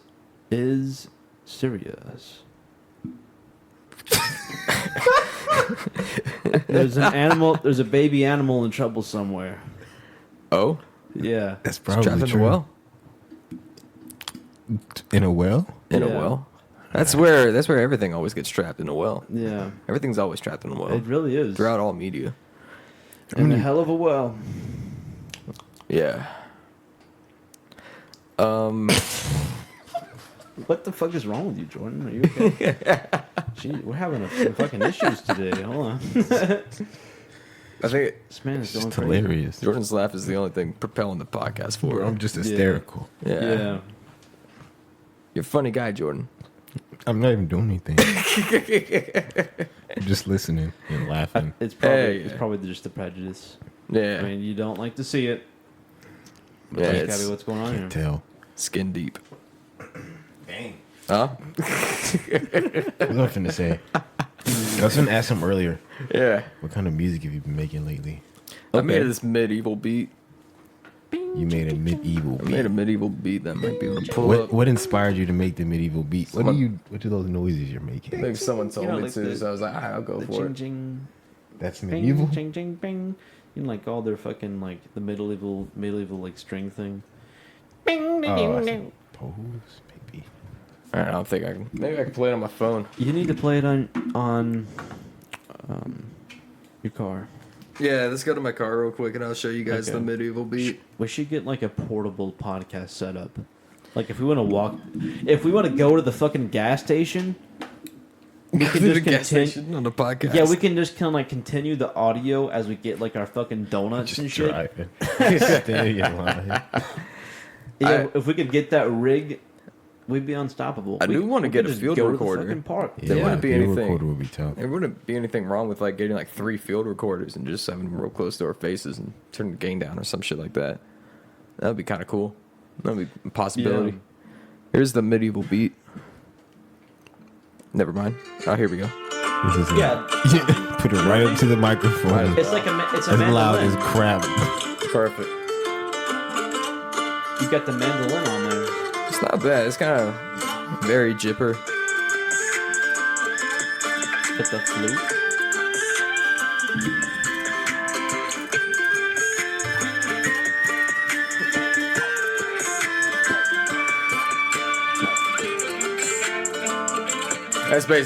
Speaker 3: is serious. There's an animal. There's a baby animal in trouble somewhere.
Speaker 4: Oh,
Speaker 3: Yeah.
Speaker 2: That's
Speaker 4: it's
Speaker 2: probably
Speaker 4: trapped in
Speaker 2: true.
Speaker 4: a well.
Speaker 2: In a well?
Speaker 4: In a
Speaker 3: Yeah.
Speaker 4: well. That's where everything always gets trapped in a well.
Speaker 3: Yeah.
Speaker 4: Everything's always trapped in a well.
Speaker 3: It really is.
Speaker 4: Throughout all media.
Speaker 3: In a hell of a well.
Speaker 4: Yeah.
Speaker 3: What the fuck is wrong with you, Jordan? Are you okay? Gee, we're having some fucking issues today. Hold on.
Speaker 4: I think
Speaker 3: This man is
Speaker 2: It's
Speaker 3: going
Speaker 2: just
Speaker 3: crazy.
Speaker 2: hilarious.
Speaker 4: Jordan's laugh is the only thing propelling the podcast forward.
Speaker 2: I'm just hysterical.
Speaker 4: Yeah.
Speaker 3: Yeah.
Speaker 4: You're a funny guy, Jordan.
Speaker 2: I'm not even doing anything. I'm just listening and laughing.
Speaker 3: It's probably
Speaker 4: Hey.
Speaker 3: it's probably just the prejudice.
Speaker 4: Yeah.
Speaker 3: I mean, you don't like to see it. But
Speaker 4: Yeah,
Speaker 3: that's
Speaker 4: it's-
Speaker 3: gotta be what's going on here.
Speaker 2: Tell.
Speaker 4: Skin deep.
Speaker 2: Dang.
Speaker 4: Huh?
Speaker 2: What was I finna say? I was gonna ask him earlier.
Speaker 4: Yeah.
Speaker 2: What kind of music have you been making lately?
Speaker 4: I made this medieval beat.
Speaker 2: You made a medieval
Speaker 4: I
Speaker 2: beat.
Speaker 4: made a medieval beat that might be able to pull
Speaker 2: What
Speaker 4: up.
Speaker 2: What inspired you to make the medieval beat? What are those noises you're making?
Speaker 4: Maybe someone told
Speaker 3: You know,
Speaker 4: me
Speaker 3: like
Speaker 4: to,
Speaker 3: the-
Speaker 4: so I was like, "Alright, I'll go
Speaker 3: The
Speaker 4: for
Speaker 3: ching
Speaker 4: it."
Speaker 3: ching,
Speaker 2: That's
Speaker 3: bing,
Speaker 2: medieval.
Speaker 3: ching ching bing. You know, like all their fucking like the medieval like string thing. Bing, ding,
Speaker 2: Oh, I
Speaker 3: ding,
Speaker 2: see.
Speaker 3: ding.
Speaker 2: suppose, maybe.
Speaker 4: I don't think I can. Maybe I can play it on my phone.
Speaker 3: You need to play it on your car.
Speaker 4: Yeah, let's go to my car real quick, and I'll show you guys
Speaker 3: Okay.
Speaker 4: the medieval beat.
Speaker 3: We should get like a portable podcast setup. Like if we want to go to the fucking gas station, we can just continue
Speaker 4: on the podcast.
Speaker 3: Yeah, we can just kind of like continue the audio as we get like our fucking donuts and shit.
Speaker 2: Driving. Stay in line.
Speaker 3: Yeah, if we could get that rig, we'd be unstoppable.
Speaker 4: I do want to
Speaker 3: we
Speaker 4: get
Speaker 3: could
Speaker 4: a
Speaker 3: just
Speaker 4: field
Speaker 3: go to the
Speaker 4: recorder.
Speaker 3: fucking park.
Speaker 4: There wouldn't be
Speaker 2: field
Speaker 4: anything.
Speaker 2: recorder would be tough.
Speaker 4: There wouldn't be anything wrong with like getting like 3 field recorders and just having them real close to our faces and turning the gain down or some shit like that. That would be kind of cool. That would be a possibility.
Speaker 3: Yeah.
Speaker 4: Here's the medieval beat. Never mind. Oh, here we go.
Speaker 2: This is
Speaker 3: Yeah.
Speaker 2: Put it right up to the microphone.
Speaker 3: It's like it's a
Speaker 2: As loud
Speaker 3: mandolin.
Speaker 2: as crap.
Speaker 4: Perfect.
Speaker 3: You got the mandolin on there.
Speaker 4: It's not bad. It's kind of very jipper.
Speaker 3: Got the flute.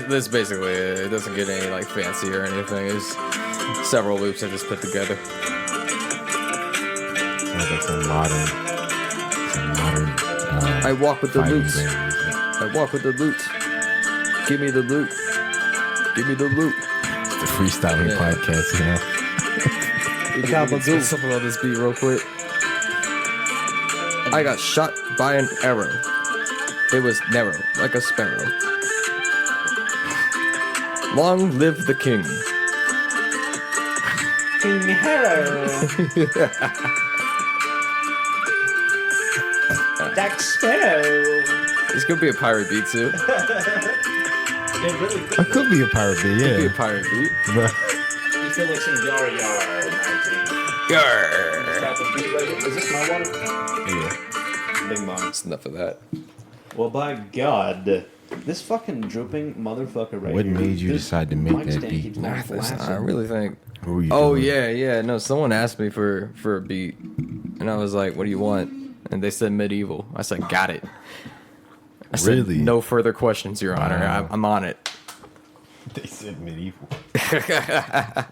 Speaker 4: This basically it. It doesn't get any like fancy or anything. It's several loops I just put together.
Speaker 2: Sounds like some modern.
Speaker 4: I walk with the
Speaker 2: fighting
Speaker 4: loops.
Speaker 2: game music.
Speaker 4: I walk with the loops. Give me the loot. Give me the loot.
Speaker 2: It's the freestyling
Speaker 4: Yeah.
Speaker 2: podcast, you know.
Speaker 4: Get something on this beat real quick. I got shot by an arrow. It was narrow, like a sparrow. Long live the king.
Speaker 3: King Hello. Jack Sparrow.
Speaker 4: This could be a pirate beat too.
Speaker 3: It really
Speaker 2: It could be a pirate beat,
Speaker 4: Could be a
Speaker 2: yeah.
Speaker 4: pirate beat.
Speaker 2: But
Speaker 3: You feel like some yar yar. Is this my water?
Speaker 2: yeah.
Speaker 3: Bing bong.
Speaker 4: That's enough of that.
Speaker 3: Well, by God, this fucking drooping motherfucker right
Speaker 2: What
Speaker 3: here.
Speaker 2: made you
Speaker 3: this
Speaker 2: decide to make
Speaker 3: mic
Speaker 2: that
Speaker 3: stand
Speaker 2: beat?
Speaker 3: keeps going
Speaker 4: I
Speaker 3: flaccid.
Speaker 4: really think.
Speaker 2: What were you
Speaker 4: Oh
Speaker 2: doing?
Speaker 4: yeah. No, someone asked me for a beat, and I was like, "What do you want?" And they said medieval. I said, "Got it." I said,
Speaker 2: Really?
Speaker 4: "No further questions, Your Honor.
Speaker 2: Wow.
Speaker 4: I'm on it."
Speaker 2: They said medieval.
Speaker 4: I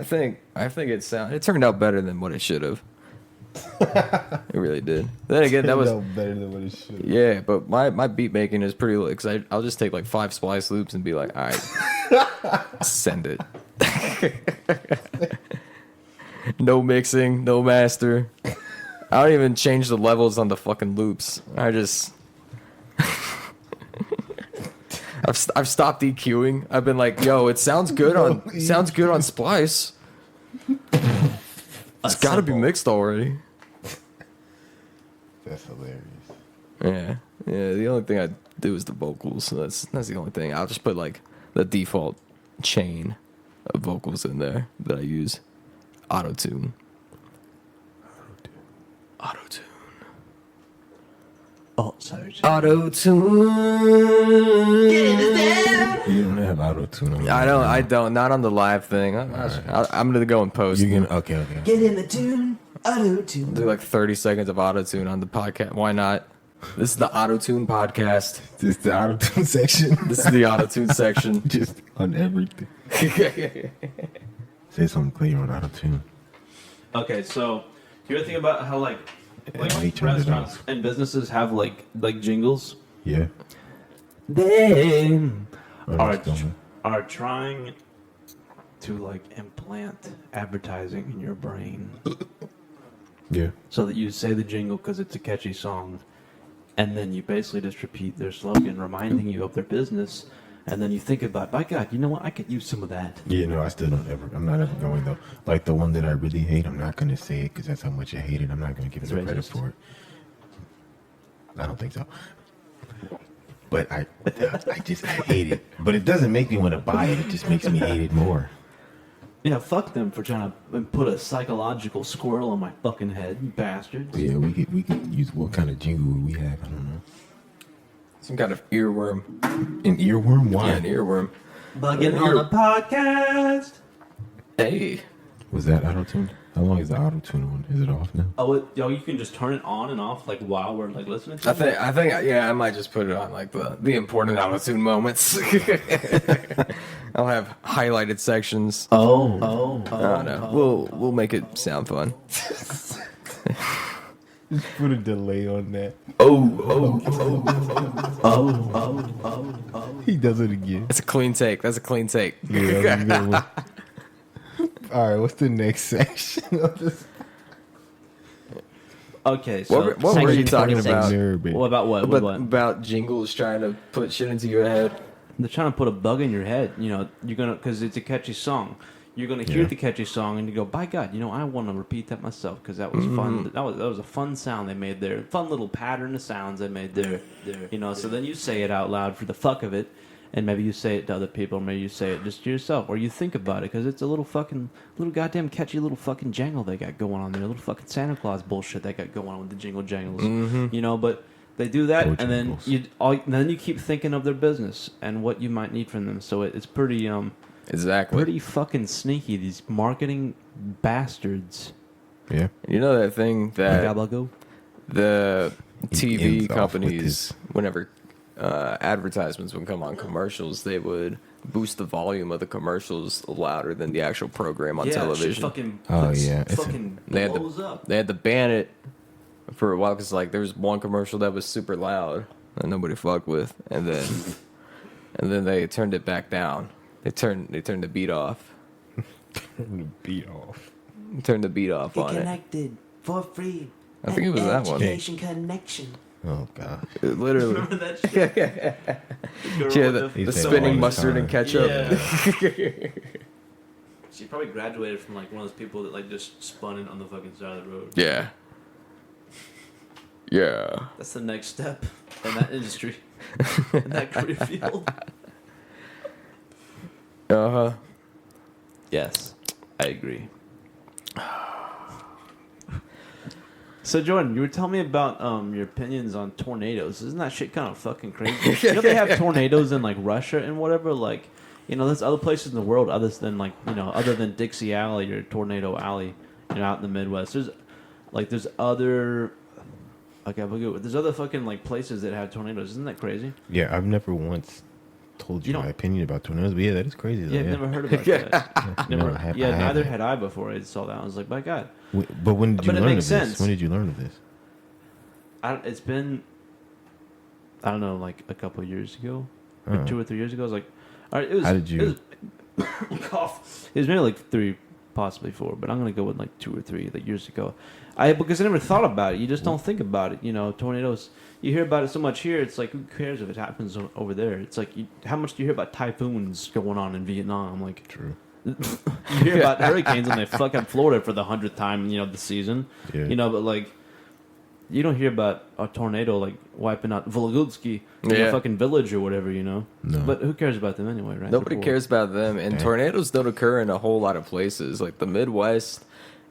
Speaker 4: think it turned out better than what it should have. It really did. Then again, that was
Speaker 2: better than what it should.
Speaker 4: yeah. But my beat making is pretty low because I'll just take like 5 splice loops and be like, all right, send it. No mixing, no master. I don't even change the levels on the fucking loops. I just I've stopped EQing. I've been like, yo, it sounds good on splice. It's got to be mixed already.
Speaker 2: That's hilarious.
Speaker 4: Yeah. The only thing I do is the vocals. So that's the only thing. I'll just put like the default chain of vocals in there that I use. Auto-tune.
Speaker 3: Oh, sorry.
Speaker 4: Auto-tune.
Speaker 2: You don't have auto tune.
Speaker 4: I don't. Not on the live thing. I'm gonna go and post.
Speaker 2: You can okay.
Speaker 3: Get in the tune. Auto tune.
Speaker 4: Do like 30 seconds of auto-tune on the podcast. Why not? This is the auto-tune podcast.
Speaker 2: Just the auto tune section.
Speaker 4: This is the auto-tune section.
Speaker 2: Just on everything. Say something clear on auto tune.
Speaker 3: Okay, so you ever think about how like
Speaker 2: why you turned it
Speaker 3: restaurants
Speaker 2: off?
Speaker 3: and businesses have like jingles?
Speaker 2: Yeah.
Speaker 3: They
Speaker 2: Oh,
Speaker 3: are
Speaker 2: that's dumb.
Speaker 3: are trying to like implant advertising in your brain
Speaker 2: Yeah.
Speaker 3: so that you say the jingle because it's a catchy song, and then you basically just repeat their slogan, reminding you of their business. And then you think about, by God, you know what? I could use some of that.
Speaker 2: Yeah, no, I still don't ever. I'm not ever going though. Like the one that I really hate, I'm not gonna say it because that's how much I hate it. I'm not gonna give it
Speaker 3: It's
Speaker 2: the credit
Speaker 3: racist.
Speaker 2: for it. I don't think so. But I hate it. But it doesn't make me want to buy it. It just makes me hate it more.
Speaker 3: Yeah, fuck them for trying to put a psychological squirrel on my fucking head, you bastards.
Speaker 2: Yeah, we could use what kind of jingle would we have? I don't know.
Speaker 4: Some kind of earworm.
Speaker 2: An earworm? Why?
Speaker 4: Yeah, an earworm.
Speaker 3: Bugging on the podcast.
Speaker 4: Hey.
Speaker 2: Was that auto tuned? How long is the auto tune on? Is it off now?
Speaker 3: Yo, you can just turn it on and off like while we're like listening to it.
Speaker 4: I think, yeah, I might just put it on like the important auto-tune moments. I'll have highlighted sections. I don't know. We'll make it sound fun.
Speaker 2: Just put a delay on that. He does it again.
Speaker 4: That's a clean take.
Speaker 2: Yeah, that's a good one. All right, what's the next section of this?
Speaker 3: Okay, so
Speaker 4: What were you
Speaker 3: section
Speaker 4: talking
Speaker 3: 46.
Speaker 4: about?
Speaker 2: Nerd,
Speaker 3: Well, about what?
Speaker 4: About jingles trying to put shit into your head.
Speaker 3: They're trying to put a bug in your head. You know, you're gonna because it's a catchy song. You're gonna hear the catchy song and you go, by God, you know, I want to repeat that myself because that was fun. That was a fun sound they made there. Fun little pattern of sounds they made there. You know, so then you say it out loud for the fuck of it, and maybe you say it to other people, or maybe you say it just to yourself, or you think about it because it's a little goddamn catchy little fucking jangle they got going on there. A little fucking Santa Claus bullshit they got going on with the jingle jangles. You know, but. They do that, and then you keep thinking of their business and what you might need from them. So it's pretty pretty fucking sneaky. These marketing bastards.
Speaker 2: Yeah.
Speaker 4: You know that thing that
Speaker 3: Gabago?
Speaker 4: the
Speaker 2: He
Speaker 4: TV
Speaker 2: ends off
Speaker 4: companies, whenever advertisements would come on commercials, they would boost the volume of the commercials louder than the actual program on television.
Speaker 3: Fucking fucking
Speaker 4: They
Speaker 3: blows up.
Speaker 4: had to ban it for a while because like there was one commercial that was super loud that nobody fucked with, and then they turned it back down. They turned the beat off.
Speaker 2: Beat off.
Speaker 4: Turned the beat off on it.
Speaker 1: Connected for free.
Speaker 4: I think it was that one.
Speaker 1: Education connection.
Speaker 2: Oh god.
Speaker 4: Literally.
Speaker 3: Remember that shit?
Speaker 4: Yeah, the
Speaker 2: say
Speaker 4: spinning
Speaker 2: all the
Speaker 4: mustard
Speaker 2: time.
Speaker 4: and ketchup.
Speaker 3: Yeah. She probably graduated from like one of those people that like just spun it on the fucking side of the road.
Speaker 4: Yeah. Yeah.
Speaker 3: That's the next step in that industry, in that career field.
Speaker 4: Uh-huh.
Speaker 3: Yes, I agree. So Jordan, you were telling me about your opinions on tornadoes. Isn't that shit kind of fucking crazy? You know they have tornadoes in like Russia and whatever. Like, you know, there's other places in the world other than like, you know, other than Dixie Alley or Tornado Alley, you know, out in the Midwest. There's other. Okay, there's other fucking like places that have tornadoes. Isn't that crazy?
Speaker 2: Yeah, I've never once told you my opinion about tornadoes, but yeah, that is crazy. Though,
Speaker 3: Yeah, I've never heard about that.
Speaker 2: No,
Speaker 3: Neither had I before I saw that. I was like, my God.
Speaker 2: But when did you
Speaker 3: But it
Speaker 2: learn of
Speaker 3: makes
Speaker 2: this?
Speaker 3: sense.
Speaker 2: When did you learn of this?
Speaker 3: It's been, I don't know, like a couple of years ago, or 2 or 3 years ago. I was like, all right, it was.
Speaker 2: How did you?
Speaker 3: Cough. It was maybe like 3, possibly 4, but I'm gonna go with like 2 or 3 like years ago. Because I never thought about it. You just don't think about it. You know, tornadoes. You hear about it so much here. It's like, who cares if it happens over there? It's like, how much do you hear about typhoons going on in Vietnam? Like,
Speaker 2: True.
Speaker 3: You hear about hurricanes and they fuck up Florida for the 100th time, you know, the season.
Speaker 2: Yeah.
Speaker 3: You know, but like, you don't hear about a tornado like wiping out Vologudski, fucking village or whatever, you know.
Speaker 2: No.
Speaker 3: But who cares about them anyway, right?
Speaker 4: Nobody cares about them, and tornadoes don't occur in a whole lot of places, like the Midwest,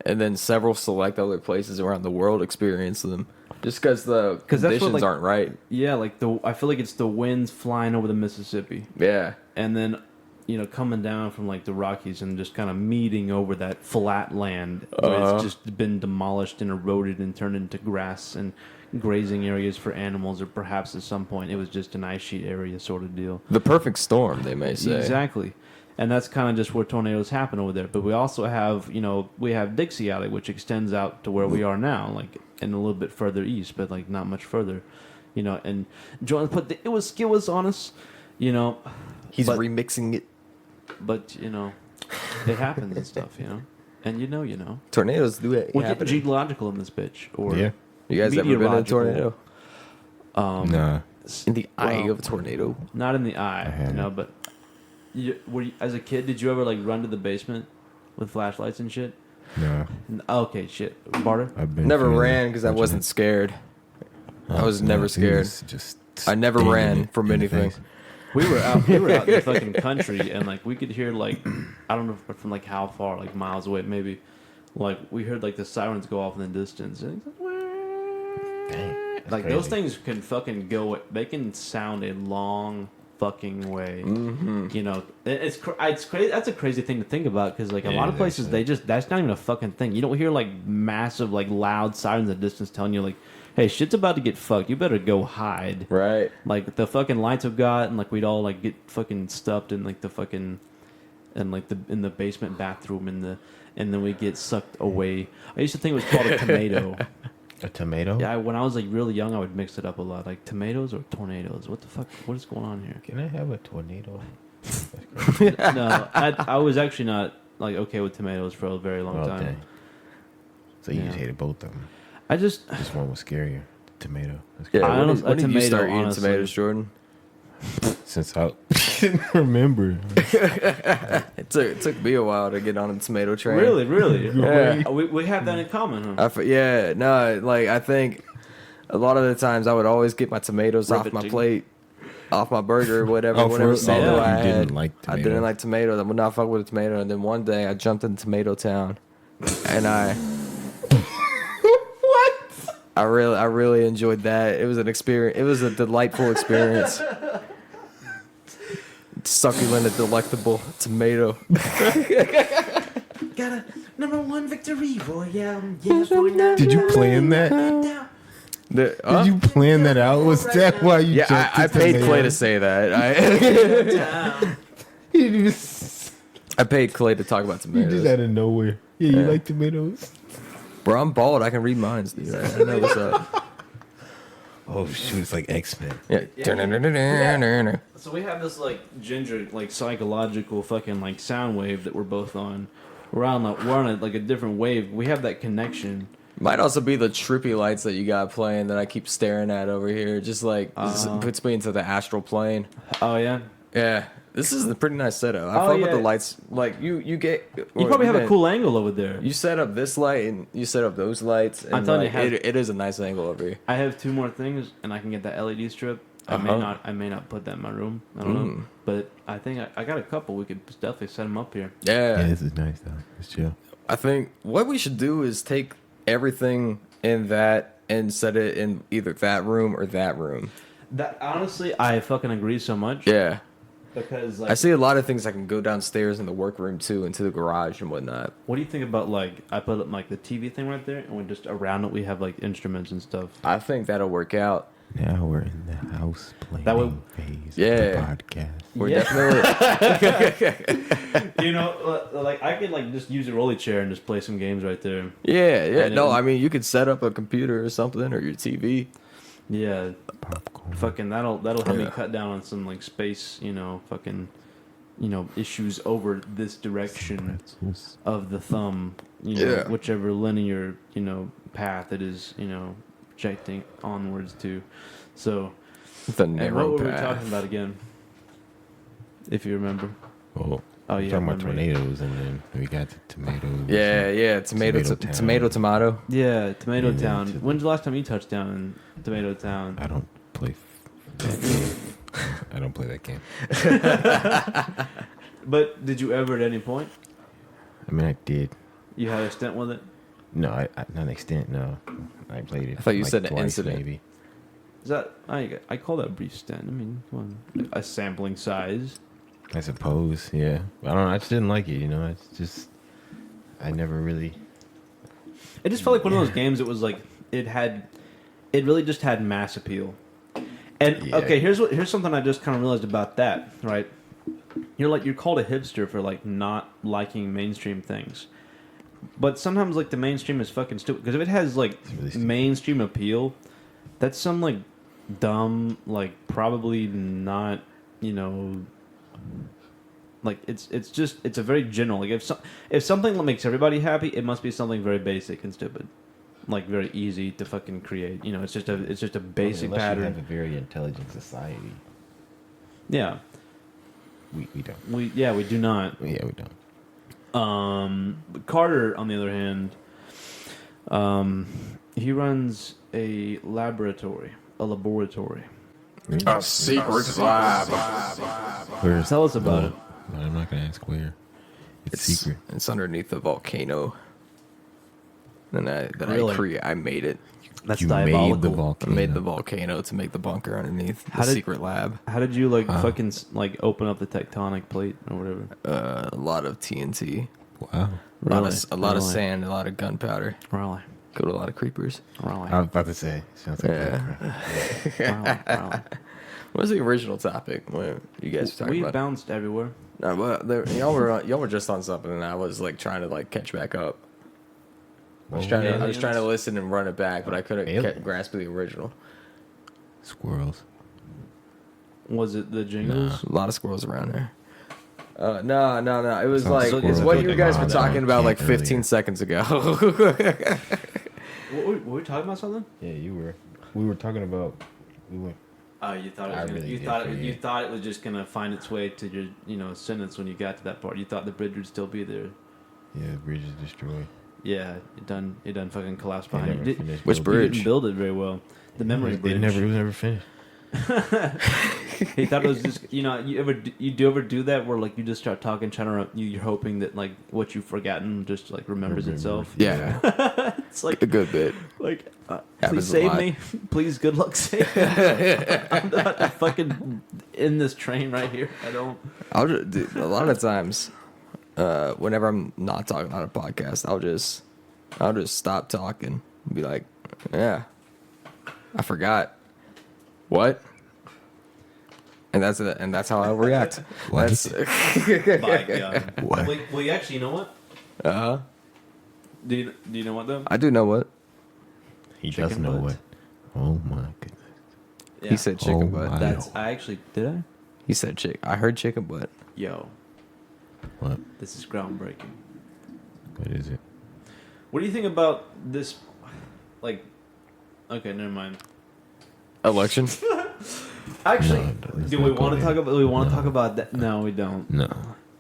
Speaker 4: and then several select other places around the world experience them, just because the conditions aren't right.
Speaker 3: Yeah, like I feel like it's the winds flying over the Mississippi,
Speaker 4: Yeah,
Speaker 3: and then, you know, coming down from like the Rockies and just kind of meeting over that flat land where it's just been demolished and eroded and turned into grass and grazing areas for animals, or perhaps at some point it was just an ice sheet area sort of deal.
Speaker 4: the perfect storm, they may say.
Speaker 3: Exactly. And that's kind of just where tornadoes happen over there. But we also have, you know, we have Dixie Alley, which extends out to where we are now, like, and a little bit further east, but like not much further, you know. And Jordan put it was on us, you know.
Speaker 4: He's remixing it.
Speaker 3: But you know, it happens and stuff, you know. And you know.
Speaker 4: Tornadoes do it.
Speaker 3: We're getting geological in this bitch. Or
Speaker 2: Yeah.
Speaker 4: You guys ever been in a tornado?
Speaker 2: Nah.
Speaker 4: In the eye of a tornado?
Speaker 3: Not in the eye,
Speaker 2: haven't.
Speaker 3: you know. But as a kid, did you ever like run to the basement with flashlights and shit?
Speaker 2: Nah.
Speaker 3: Okay, shit. Barter?
Speaker 2: I've been
Speaker 4: Never
Speaker 2: feeling
Speaker 4: ran because I
Speaker 2: fortunate.
Speaker 4: wasn't scared. I was
Speaker 2: No,
Speaker 4: never
Speaker 2: it
Speaker 4: scared.
Speaker 2: was just
Speaker 4: I never
Speaker 2: stinging
Speaker 4: ran
Speaker 2: it
Speaker 4: from
Speaker 2: in the
Speaker 4: anything.
Speaker 2: face.
Speaker 3: We were out in the fucking country, and like we could hear like, I don't know from like how far, like miles away maybe, like we heard like the sirens go off in the distance, and it's
Speaker 2: Dang,
Speaker 3: like
Speaker 2: that's
Speaker 3: those
Speaker 2: crazy.
Speaker 3: things can fucking go. They can sound a long fucking way.
Speaker 4: Mm-hmm.
Speaker 3: You know, it's crazy. That's a crazy thing to think about because like a
Speaker 2: It
Speaker 3: lot of
Speaker 2: is,
Speaker 3: places
Speaker 2: actually.
Speaker 3: that's not even a fucking thing. You don't hear like massive like loud sirens in the distance telling you like, hey, shit's about to get fucked. You better go hide.
Speaker 4: Right.
Speaker 3: Like the fucking lights have got and like we'd all like get fucking stuffed in like the fucking and like the in the basement bathroom and then we get sucked away. I used to think it was called a tomato.
Speaker 2: A tomato?
Speaker 3: Yeah, when I was like really young, I would mix it up a lot, like tomatoes or tornadoes. What the fuck? What is going on here?
Speaker 2: Can I have a tornado?
Speaker 3: No, I was actually not like okay with tomatoes for a very long time.
Speaker 2: dang. So you just
Speaker 3: Yeah.
Speaker 2: hated both of them.
Speaker 3: I just
Speaker 2: Just one was scarier. Tomato. That's
Speaker 4: Yeah.
Speaker 3: I
Speaker 4: When
Speaker 3: don't-
Speaker 4: did,
Speaker 3: a
Speaker 4: when did you
Speaker 3: tomato,
Speaker 4: start eating
Speaker 3: honestly.
Speaker 4: tomatoes, Jordan?
Speaker 2: Since I didn't remember.
Speaker 4: It took me a while to get on a tomato train.
Speaker 3: really.
Speaker 4: Yeah.
Speaker 3: We have that in common, huh?
Speaker 4: Yeah, no, like I think a lot of the times I would always get my tomatoes off my
Speaker 3: Riveting.
Speaker 4: plate, off my burger, whatever,
Speaker 2: Oh, for
Speaker 4: whatever
Speaker 2: real?
Speaker 4: sandwich
Speaker 3: Oh,
Speaker 4: I
Speaker 2: you
Speaker 4: had.
Speaker 2: didn't like
Speaker 4: I didn't
Speaker 2: tomatoes?
Speaker 4: like tomatoes. I would not fuck with a tomato. And then one day I jumped in Tomato Town, and I I really enjoyed that. It was an experience. It was a delightful experience. Succulent and delectable tomato.
Speaker 3: Got a #1 victory for you. Yeah,
Speaker 2: Did you plan that? Did you plan that out? Was that why you
Speaker 4: Yeah,
Speaker 2: jumped
Speaker 4: I
Speaker 2: into
Speaker 4: paid
Speaker 2: tomato?
Speaker 4: Clay to say that.
Speaker 2: You didn't even-
Speaker 4: I paid Clay to talk about
Speaker 2: you
Speaker 4: tomatoes.
Speaker 2: just out of nowhere. Yeah, you
Speaker 4: Yeah.
Speaker 2: like tomatoes?
Speaker 4: Bro, I'm bald. I can read minds, dude. I know what's up.
Speaker 2: Oh shoot, it's like X-Men.
Speaker 4: Yeah.
Speaker 3: So we have this like ginger like psychological fucking like sound wave that we're both on. We're on like a different wave. We have that connection.
Speaker 4: Might also be the trippy lights that you got playing that I keep staring at over here. Just like this puts me into the astral plane.
Speaker 3: Oh yeah.
Speaker 4: Yeah, this is a pretty nice setup. I
Speaker 3: Oh,
Speaker 4: fuck with
Speaker 3: yeah.
Speaker 4: the lights. Like you get.
Speaker 3: You probably have a cool angle over there.
Speaker 4: You set up this light and you set up those lights. And
Speaker 3: I'm telling you,
Speaker 4: like, it is a nice angle over here.
Speaker 3: I have 2 more things, and I can get that LED strip. I may not put that in my room. I don't know, but I think I got a couple. We could definitely set them up here.
Speaker 4: Yeah.
Speaker 2: Yeah, this is nice though. It's chill.
Speaker 4: I think what we should do is take everything in that and set it in either that room or that room.
Speaker 3: That honestly, I fucking agree so much.
Speaker 4: Yeah.
Speaker 3: Because like,
Speaker 4: I see a lot of things I can go downstairs in the workroom too, into the garage and whatnot.
Speaker 3: what do you think about like I put up like the TV thing right there, and we just around it we have like instruments and stuff.
Speaker 4: I think that'll work out.
Speaker 2: Now we're in the house planning
Speaker 3: That would-
Speaker 2: phase
Speaker 4: Yeah.
Speaker 2: of the podcast.
Speaker 4: We're
Speaker 3: Yeah.
Speaker 4: definitely
Speaker 3: You know, like I could like just use a rolly chair and just play some games right there.
Speaker 4: yeah.
Speaker 3: And
Speaker 4: No,
Speaker 3: it-
Speaker 4: I mean you could set up a computer or something or your TV.
Speaker 3: Yeah,
Speaker 2: Popcorn.
Speaker 3: fucking that'll help me
Speaker 4: Yeah.
Speaker 3: cut down on some like space, fucking, issues over this direction
Speaker 2: Pretzels.
Speaker 3: of the thumb,
Speaker 4: Yeah.
Speaker 3: whichever linear, path it is, projecting onwards to. So,
Speaker 4: The
Speaker 3: and
Speaker 4: narrow
Speaker 3: what were we
Speaker 4: path.
Speaker 3: talking about again? If you remember.
Speaker 2: Oh,
Speaker 3: Oh,
Speaker 2: we're
Speaker 3: yeah,
Speaker 2: talking about
Speaker 3: memory.
Speaker 2: tornadoes, and then we got the tomatoes.
Speaker 4: Yeah. Tomato.
Speaker 2: Town.
Speaker 3: Yeah, Tomato
Speaker 2: Yeah,
Speaker 3: Town.
Speaker 2: to-
Speaker 3: When's the last time you touched down in Tomato Town?
Speaker 2: I don't play that game. I don't play that game.
Speaker 3: But did you ever at any point?
Speaker 2: I mean, I did.
Speaker 3: You had a stint with it?
Speaker 2: No, I not an extent. No, I played it.
Speaker 4: I thought you said an
Speaker 2: twice,
Speaker 4: incident.
Speaker 2: Maybe.
Speaker 3: Is that I call that a brief stint. I mean, come on, a sampling size.
Speaker 2: I suppose. Yeah. I don't know. I just didn't like it. It's just. I never really.
Speaker 3: It just felt like one of those games. It was like it really just had mass appeal. And
Speaker 2: Yeah.
Speaker 3: okay, here's something I just kind of realized about that. Right, you're called a hipster for like not liking mainstream things, but sometimes like the mainstream is fucking stupid because if it has like
Speaker 2: It's really stupid.
Speaker 3: mainstream appeal, that's some like dumb like probably not like it's a very general like if something makes everybody happy, it must be something very basic and stupid, like very easy to fucking create. It's just a basic
Speaker 2: Unless
Speaker 3: pattern.
Speaker 2: you have a very intelligent society.
Speaker 3: Yeah,
Speaker 2: We don't.
Speaker 3: we do not.
Speaker 2: Yeah, we don't.
Speaker 3: But Carter, on the other hand, he runs a laboratory.
Speaker 1: A secret lab.
Speaker 2: Where's,
Speaker 3: Tell us about it.
Speaker 2: No, I'm not gonna ask where. It's secret.
Speaker 4: It's underneath the volcano.
Speaker 3: Really?
Speaker 4: I made it.
Speaker 3: That's
Speaker 2: You
Speaker 3: diabolical.
Speaker 2: made the
Speaker 4: I
Speaker 2: volcano.
Speaker 4: made the volcano to make the bunker underneath
Speaker 3: How
Speaker 4: the
Speaker 3: did-
Speaker 4: secret lab.
Speaker 3: How did you like fucking like open up the tectonic plate or whatever?
Speaker 4: A lot of TNT,
Speaker 2: Wow.
Speaker 4: a lot of
Speaker 3: Really?
Speaker 4: sand, a lot of gunpowder.
Speaker 3: Really?
Speaker 4: Killed a lot of creepers.
Speaker 3: Really?
Speaker 2: I was about to say. Sounds like
Speaker 3: Really?
Speaker 4: What was the original topic? What you guys were talking
Speaker 3: We
Speaker 4: about?
Speaker 3: bounced everywhere.
Speaker 4: No, but y'all were just on something, and I was like trying to like catch back up. I was trying
Speaker 3: Aliens?
Speaker 4: to listen and run it back, but I couldn't
Speaker 2: Aliens?
Speaker 4: grasp the original.
Speaker 2: squirrels.
Speaker 3: Was it the jingles?
Speaker 4: A lot of squirrels around there. No. It was
Speaker 2: Some
Speaker 4: like
Speaker 3: squirrels
Speaker 4: it's
Speaker 3: are
Speaker 4: what
Speaker 3: fucking
Speaker 4: you guys were
Speaker 2: wild.
Speaker 4: talking about like
Speaker 2: Can't
Speaker 4: 15
Speaker 2: earlier.
Speaker 4: seconds ago.
Speaker 3: Were we talking about something?
Speaker 2: Yeah, you were. We were talking about. We went.
Speaker 3: Oh, you thought
Speaker 2: I really
Speaker 3: you
Speaker 2: did
Speaker 3: thought
Speaker 2: forget.
Speaker 3: you thought it was just gonna find its way to your sentence when you got to that part. You thought the bridge would still be there.
Speaker 2: Yeah, the bridge is destroyed.
Speaker 3: Yeah, it done collapsed
Speaker 2: They
Speaker 3: behind
Speaker 2: never
Speaker 3: you.
Speaker 2: finished
Speaker 4: Which
Speaker 2: building it.
Speaker 3: You
Speaker 4: bridge?
Speaker 3: didn't build it very well. The memory bridge.
Speaker 2: It was never finished.
Speaker 3: He thought it was just you ever do that where like you just start talking, you're hoping that like what you've forgotten just like remembers itself.
Speaker 4: Yeah,
Speaker 3: It's like
Speaker 4: a good bit.
Speaker 3: like please
Speaker 4: Happens a
Speaker 3: save
Speaker 4: lot.
Speaker 3: me, please good luck save me. I'm about to fucking end this train right here. I don't.
Speaker 4: Dude, a lot of times, whenever I'm not talking on a podcast, I'll just stop talking and be like, yeah, I forgot. What? And that's it. And that's how I react.
Speaker 2: What?
Speaker 4: That's
Speaker 3: By God.
Speaker 2: What?
Speaker 3: Well, actually, you know what?
Speaker 4: uh
Speaker 3: Do you know what though?
Speaker 4: I do know what
Speaker 2: He
Speaker 3: Chicken
Speaker 2: doesn't know
Speaker 3: butt.
Speaker 2: what. Oh my goodness.
Speaker 3: Yeah.
Speaker 4: he said. Chicken
Speaker 2: Oh
Speaker 4: butt.
Speaker 2: my.
Speaker 3: That's I actually did I?
Speaker 4: He said I heard chicken butt.
Speaker 3: Yo,
Speaker 2: What?
Speaker 3: this is groundbreaking.
Speaker 2: What is it?
Speaker 3: What do you think about this? Like, okay, never mind.
Speaker 4: Election.
Speaker 3: Actually,
Speaker 2: No, let's
Speaker 3: do
Speaker 2: not
Speaker 3: we
Speaker 2: go
Speaker 3: want to
Speaker 2: there.
Speaker 3: talk about? We want to
Speaker 2: No.
Speaker 3: talk about that? No, we don't.
Speaker 2: No.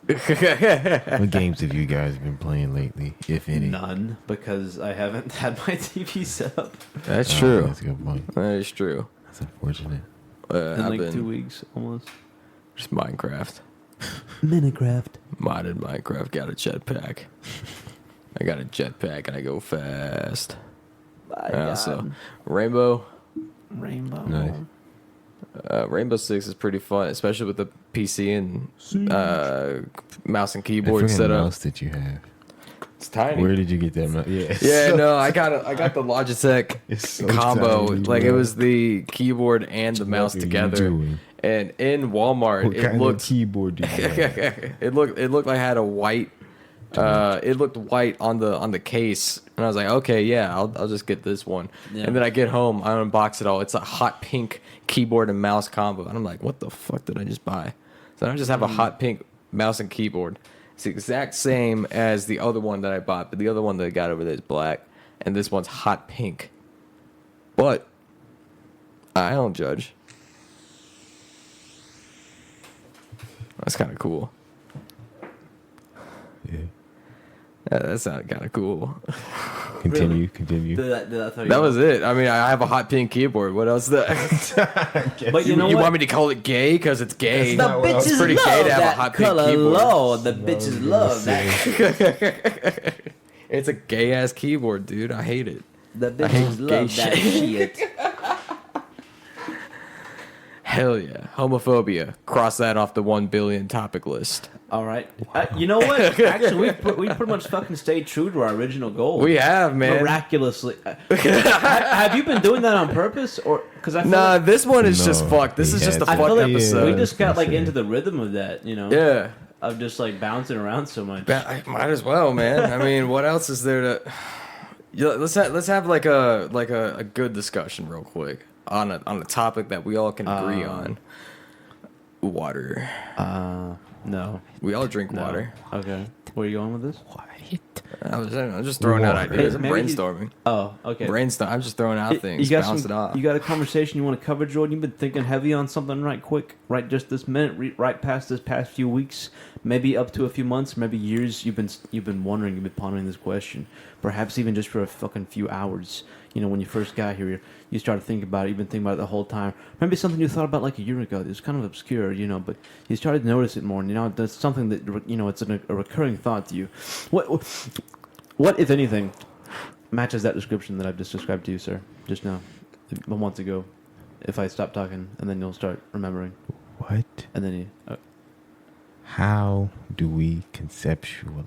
Speaker 2: What games have you guys been playing lately, if any?
Speaker 3: None, because I haven't had my TV set up
Speaker 4: That's
Speaker 2: Oh,
Speaker 4: true.
Speaker 2: That's a good point.
Speaker 4: That is true.
Speaker 2: That's unfortunate.
Speaker 3: in
Speaker 4: I've
Speaker 3: like
Speaker 4: been
Speaker 3: 2 weeks almost.
Speaker 4: just Minecraft.
Speaker 3: Minecraft.
Speaker 4: Modded Minecraft. Got a jetpack. I got a jetpack and I go fast. So Rainbow
Speaker 3: Rainbow.
Speaker 4: Rainbow Six is pretty fun, especially with the PC and mouse and
Speaker 2: That
Speaker 4: keyboard
Speaker 2: freaking
Speaker 4: setup.
Speaker 2: mouse that you have.
Speaker 4: It's tiny.
Speaker 2: Where did you get that mouse? Yeah.
Speaker 4: Yeah, no, I got the Logitech
Speaker 2: It's so
Speaker 4: combo.
Speaker 2: tiny,
Speaker 4: Like
Speaker 2: bro.
Speaker 4: it was the keyboard and the mouse
Speaker 2: What are you
Speaker 4: together.
Speaker 2: doing?
Speaker 4: And in Walmart,
Speaker 2: What
Speaker 4: it
Speaker 2: kind
Speaker 4: looked
Speaker 2: of keyboard do you have?
Speaker 4: it looked like I had a white. It looked white on the case, and I was like, okay, yeah, I'll just get this one.
Speaker 3: Yeah.
Speaker 4: And then I get home, I unbox it all. It's a hot pink keyboard and mouse combo, and I'm like, what the fuck did I just buy? So I just have a hot pink mouse and keyboard. It's the exact same as the other one that I bought, but the other one that I got over there is black, and this one's hot pink. But I don't judge. That's kind of cool.
Speaker 2: Yeah.
Speaker 4: Yeah, that sounded kind of cool.
Speaker 2: Continue.
Speaker 4: That was it. I mean, I have a hot pink keyboard. What else?
Speaker 3: But you know
Speaker 4: you
Speaker 3: what?
Speaker 4: want me to call it gay because it's gay?
Speaker 2: not what I was-
Speaker 4: It's pretty gay to have a hot pink keyboard.
Speaker 3: The bitches love that.
Speaker 4: It's a gay ass keyboard, dude. I hate it.
Speaker 3: The
Speaker 4: I hate
Speaker 3: bitches
Speaker 4: gay
Speaker 3: love that
Speaker 4: shit.
Speaker 3: shit.
Speaker 4: Hell yeah, homophobia. Cross that off the 1 billion topic list.
Speaker 3: All right. You know what? Actually, we pretty much fucking stayed true to our original goal.
Speaker 4: We have, man.
Speaker 3: Miraculously. Have you been doing that on purpose, or because I feel
Speaker 4: Nah,
Speaker 3: like,
Speaker 4: this one is just
Speaker 2: No,
Speaker 4: fucked. This
Speaker 2: he
Speaker 4: is just a
Speaker 2: had
Speaker 3: I
Speaker 4: fucked
Speaker 3: feel like
Speaker 4: episode.
Speaker 3: we just got like
Speaker 2: That's it.
Speaker 3: into the rhythm of that, you know?
Speaker 4: Yeah.
Speaker 3: Of just like bouncing around so much.
Speaker 4: I might as well, man. I mean, what else is there to? Yeah, let's have like a good discussion real quick on a topic that we all can agree on. Water.
Speaker 3: No.
Speaker 4: We all drink
Speaker 3: No.
Speaker 4: water.
Speaker 3: Okay. Where are you going with this?
Speaker 4: I'm just throwing out
Speaker 2: Water.
Speaker 4: ideas.
Speaker 3: Hey,
Speaker 4: I'm
Speaker 3: maybe you-
Speaker 4: brainstorming.
Speaker 3: Oh, okay.
Speaker 4: I'm just throwing out things.
Speaker 3: You got
Speaker 4: Bounce it off.
Speaker 3: You got a conversation you want to cover, Jordan? You've been thinking heavy on something right quick, right just this minute, right past this past few weeks, maybe up to a few months, maybe years. You've been wondering, you've been pondering this question, perhaps even just for a fucking few hours. You know, when you first got here, you started thinking about it. You've been thinking about it the whole time. Maybe something you thought about like a year ago. It was kind of obscure, you know, but you started to notice it more. And, you know, that's something that, you know, it's a recurring thought to you. What, if anything, matches that description that I've just described to you, sir, just now, a month ago. If I stop talking, and then you'll start remembering,
Speaker 2: What?
Speaker 3: and then you.
Speaker 2: How do we conceptualize?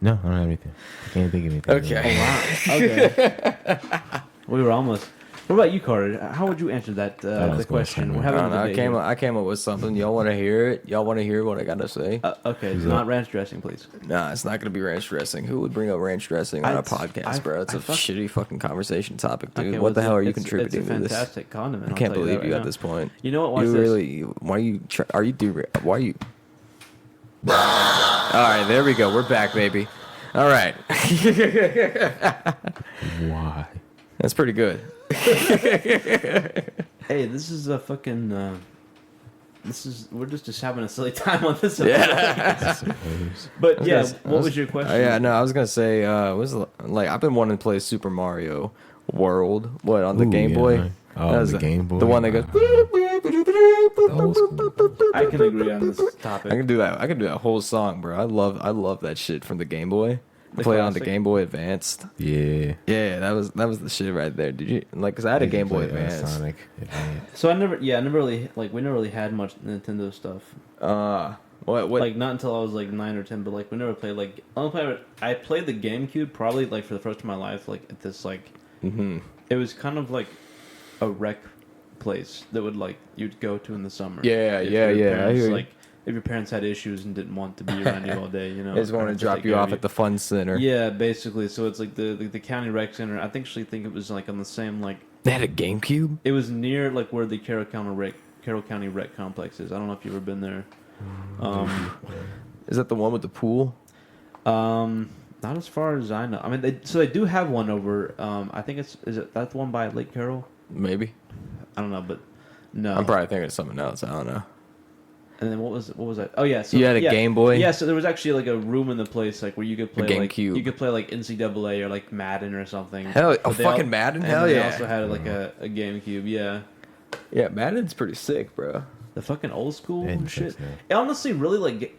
Speaker 2: No, I don't have anything. I can't think of anything.
Speaker 4: Okay.
Speaker 3: Okay. We were almost. What about you, Carter? How would you answer that
Speaker 2: I was
Speaker 3: the
Speaker 2: going
Speaker 3: question?
Speaker 2: somewhere.
Speaker 3: We're having
Speaker 4: I
Speaker 3: a
Speaker 4: don't know.
Speaker 3: debate here.
Speaker 4: I came up with something. Y'all want to hear it? Y'all want to hear what I got to say?
Speaker 3: Okay,
Speaker 2: Who's
Speaker 3: not
Speaker 2: up?
Speaker 3: ranch dressing, please.
Speaker 4: Nah, it's not going to be ranch dressing. Who would bring up ranch dressing on a podcast, bro? It's a shitty fucking conversation topic, dude.
Speaker 3: Okay,
Speaker 4: what the hell are you
Speaker 3: it's
Speaker 4: contributing
Speaker 3: a
Speaker 4: to this?
Speaker 3: fantastic condiment.
Speaker 4: I
Speaker 3: I'll
Speaker 4: can't
Speaker 3: tell you
Speaker 4: believe
Speaker 3: that
Speaker 4: you
Speaker 3: right
Speaker 4: at
Speaker 3: now.
Speaker 4: this point.
Speaker 3: You know what? Watch
Speaker 4: You
Speaker 3: this.
Speaker 4: really? Why are you? Are you Why are you? All right, there we go. We're back, baby. All right,
Speaker 2: Why?
Speaker 4: that's pretty good.
Speaker 3: Hey, this is a fucking. We're just having a silly time on this.
Speaker 4: Yeah.
Speaker 2: I suppose.
Speaker 3: But yeah,
Speaker 4: gonna-
Speaker 3: what was your question?
Speaker 4: Yeah, no, I was gonna say, I've been wanting to play Super Mario World. What on the
Speaker 2: Ooh,
Speaker 4: Game
Speaker 2: yeah,
Speaker 4: Boy?
Speaker 2: man. Oh,
Speaker 4: That was
Speaker 2: the Game Boy?
Speaker 4: The one that goes.
Speaker 2: Old school.
Speaker 3: I can agree on this topic.
Speaker 4: I can do that. I can do that whole song, bro. I love that shit from the Game Boy.
Speaker 3: The
Speaker 4: Play it on the
Speaker 3: classic?
Speaker 4: Game Boy Advanced.
Speaker 2: Yeah.
Speaker 4: Yeah, that was the shit right there. Did you like? Cause I had a
Speaker 2: used to
Speaker 4: Game Boy
Speaker 2: play,
Speaker 4: Advance.
Speaker 2: Sonic Advance.
Speaker 3: So I never really we never really had much Nintendo stuff.
Speaker 4: What?
Speaker 3: Like not until I was like 9 or 10. But like we never played like I played the GameCube probably like for the first time in my life. Like at this like it was kind of like a rec place that would like you'd go to in the summer.
Speaker 4: Yeah,
Speaker 3: If
Speaker 4: yeah,
Speaker 3: your
Speaker 4: yeah, I
Speaker 3: parents,
Speaker 4: hear you.
Speaker 3: like if your parents had issues and didn't want to be around you all day, you know.
Speaker 4: They just want to
Speaker 3: parents would
Speaker 4: drop
Speaker 3: take
Speaker 4: you
Speaker 3: care
Speaker 4: off
Speaker 3: of
Speaker 4: at the fun center.
Speaker 3: Yeah, basically. So it's like the county rec center. I actually think it was like on the same like
Speaker 4: They had a GameCube.
Speaker 3: it was near like where the Carroll County Rec Complex is. I don't know if you've ever been there.
Speaker 4: Is that the one with the pool?
Speaker 3: Not as far as I know. I mean, they do have one over. I think is it that the one by Lake Carroll?
Speaker 4: Maybe.
Speaker 3: I don't know, but no.
Speaker 4: I'm probably thinking of something else. I don't know.
Speaker 3: And then what was that? Oh yeah, so
Speaker 4: You had a
Speaker 3: yeah.
Speaker 4: Game Boy?
Speaker 3: Yeah, so there was actually like a room in the place like where you could play like
Speaker 4: GameCube.
Speaker 3: you could play like NCAA or like Madden or something.
Speaker 4: Hell,
Speaker 3: But they
Speaker 4: fucking Madden?
Speaker 3: and
Speaker 4: Hell
Speaker 3: they
Speaker 4: yeah.
Speaker 3: also had like a GameCube. Yeah.
Speaker 4: Yeah, Madden's pretty sick, bro.
Speaker 3: The fucking old school
Speaker 2: Madden
Speaker 3: shit.
Speaker 2: sucks now.
Speaker 3: It honestly really like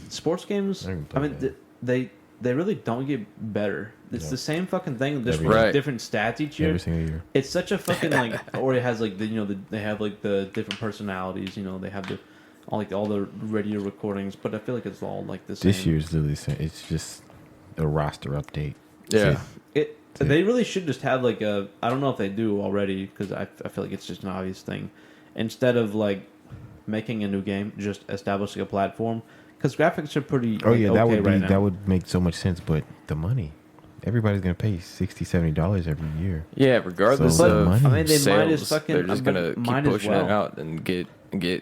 Speaker 3: sports games.
Speaker 2: I
Speaker 3: I,
Speaker 2: haven't played
Speaker 3: mean,
Speaker 2: that.
Speaker 3: they really don't get better. It's
Speaker 2: No.
Speaker 3: the same fucking thing, just
Speaker 2: Every
Speaker 3: with
Speaker 4: year.
Speaker 3: different stats each year.
Speaker 2: Every single year.
Speaker 3: It's such a fucking like, or it has like they have like the different personalities. You know, they have all the radio recordings, but I feel like it's all like the same.
Speaker 2: This year's literally the same. It's just a roster update.
Speaker 4: Yeah.
Speaker 3: They really should just have like a. I don't know if they do already because I feel like it's just an obvious thing. Instead of like making a new game, just establishing a platform because graphics are pretty.
Speaker 2: Oh
Speaker 3: like,
Speaker 2: yeah, that
Speaker 3: okay
Speaker 2: would be
Speaker 3: right now.
Speaker 2: that would make so much sense. But the money, everybody's gonna pay $60-$70 every year.
Speaker 4: Yeah, regardless
Speaker 2: So,
Speaker 4: of
Speaker 2: money.
Speaker 3: I mean, they
Speaker 4: sales,
Speaker 3: might as fucking.
Speaker 4: they're just gonna
Speaker 3: might
Speaker 4: keep
Speaker 3: as
Speaker 4: pushing
Speaker 3: well.
Speaker 4: it out and get the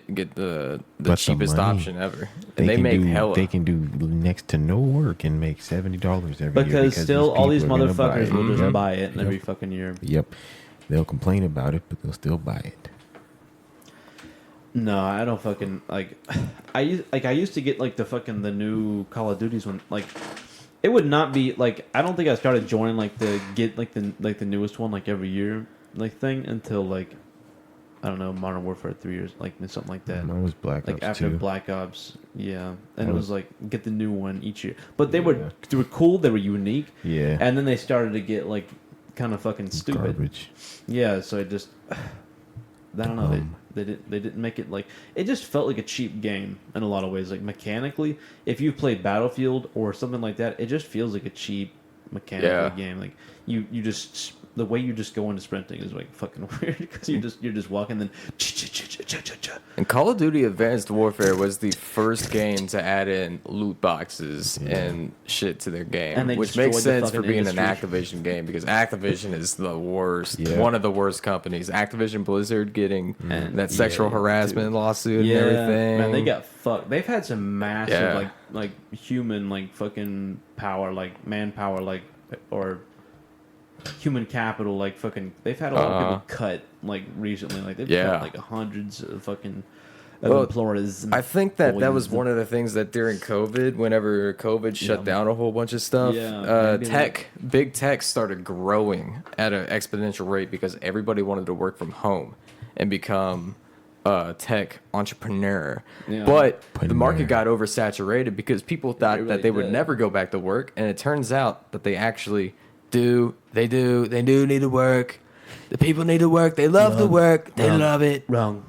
Speaker 2: But the
Speaker 4: cheapest
Speaker 2: money,
Speaker 4: option ever. And they
Speaker 2: can
Speaker 4: make
Speaker 2: do,
Speaker 4: hella.
Speaker 2: They can do next to no work and make $70 every year
Speaker 3: Because still, all these
Speaker 2: people are gonna buy
Speaker 3: motherfuckers
Speaker 2: it.
Speaker 3: will just
Speaker 2: Yep.
Speaker 3: buy it every
Speaker 2: Yep.
Speaker 3: fucking year.
Speaker 2: Yep, they'll complain about it, but they'll still buy it.
Speaker 3: No, I don't fucking like. I used to get like the new Call of Duties when like it would not be like I don't think I started joining like the newest one like every year like thing until like I don't know Modern Warfare 3 years like something like that.
Speaker 2: Mine was Black
Speaker 3: Like
Speaker 2: Ops
Speaker 3: after
Speaker 2: 2.
Speaker 3: Black Ops, yeah, and
Speaker 2: That
Speaker 3: it was
Speaker 2: was-
Speaker 3: like get the new one each year. But they
Speaker 2: Yeah.
Speaker 3: were cool, they were unique,
Speaker 2: Yeah,
Speaker 3: and then they started to get like kind of fucking stupid.
Speaker 2: garbage.
Speaker 3: Yeah, so it just I don't know.
Speaker 2: Dumb.
Speaker 3: They didn't make it like it just felt like a cheap game in a lot of ways. Like mechanically, if you played Battlefield or something like that, it just feels like a cheap mechanical
Speaker 4: Yeah.
Speaker 3: game. Like you just the way you just go into sprinting is like fucking weird because you're just walking then.
Speaker 4: And Call of Duty Advanced Warfare was the first game to add in loot boxes
Speaker 2: Yeah.
Speaker 4: and shit to their game,
Speaker 3: And they
Speaker 4: which makes
Speaker 3: destroyed the
Speaker 4: sense for
Speaker 3: fucking
Speaker 4: being an
Speaker 3: industry.
Speaker 4: Activision game because Activision is the worst,
Speaker 2: Yeah.
Speaker 4: one of the worst companies. Activision Blizzard getting
Speaker 3: And-
Speaker 4: that sexual
Speaker 3: yeah,
Speaker 4: harassment lawsuit
Speaker 3: Yeah,
Speaker 4: and everything.
Speaker 3: man, they got fucked. They've had some massive
Speaker 4: Yeah.
Speaker 3: like human like fucking power, like manpower, like or human capital, like fucking. They've had a lot of people cut like recently. Like they've
Speaker 4: Yeah.
Speaker 3: cut like hundreds of fucking
Speaker 4: Well,
Speaker 3: employees. and
Speaker 4: I think that was
Speaker 3: employees.
Speaker 4: one of the things that during COVID, whenever COVID shut
Speaker 3: Yeah.
Speaker 4: down a whole bunch of stuff,
Speaker 3: Yeah, maybe
Speaker 4: big tech started growing at an exponential rate because everybody wanted to work from home and become tech entrepreneur.
Speaker 3: Yeah.
Speaker 4: But the
Speaker 2: Entrepreneur.
Speaker 4: market got oversaturated because people thought
Speaker 3: really
Speaker 4: that they would
Speaker 3: did.
Speaker 4: never go back to work, and it turns out that they actually do. They do need to work. The people need to work. They love to work. They love it.
Speaker 3: Wrong.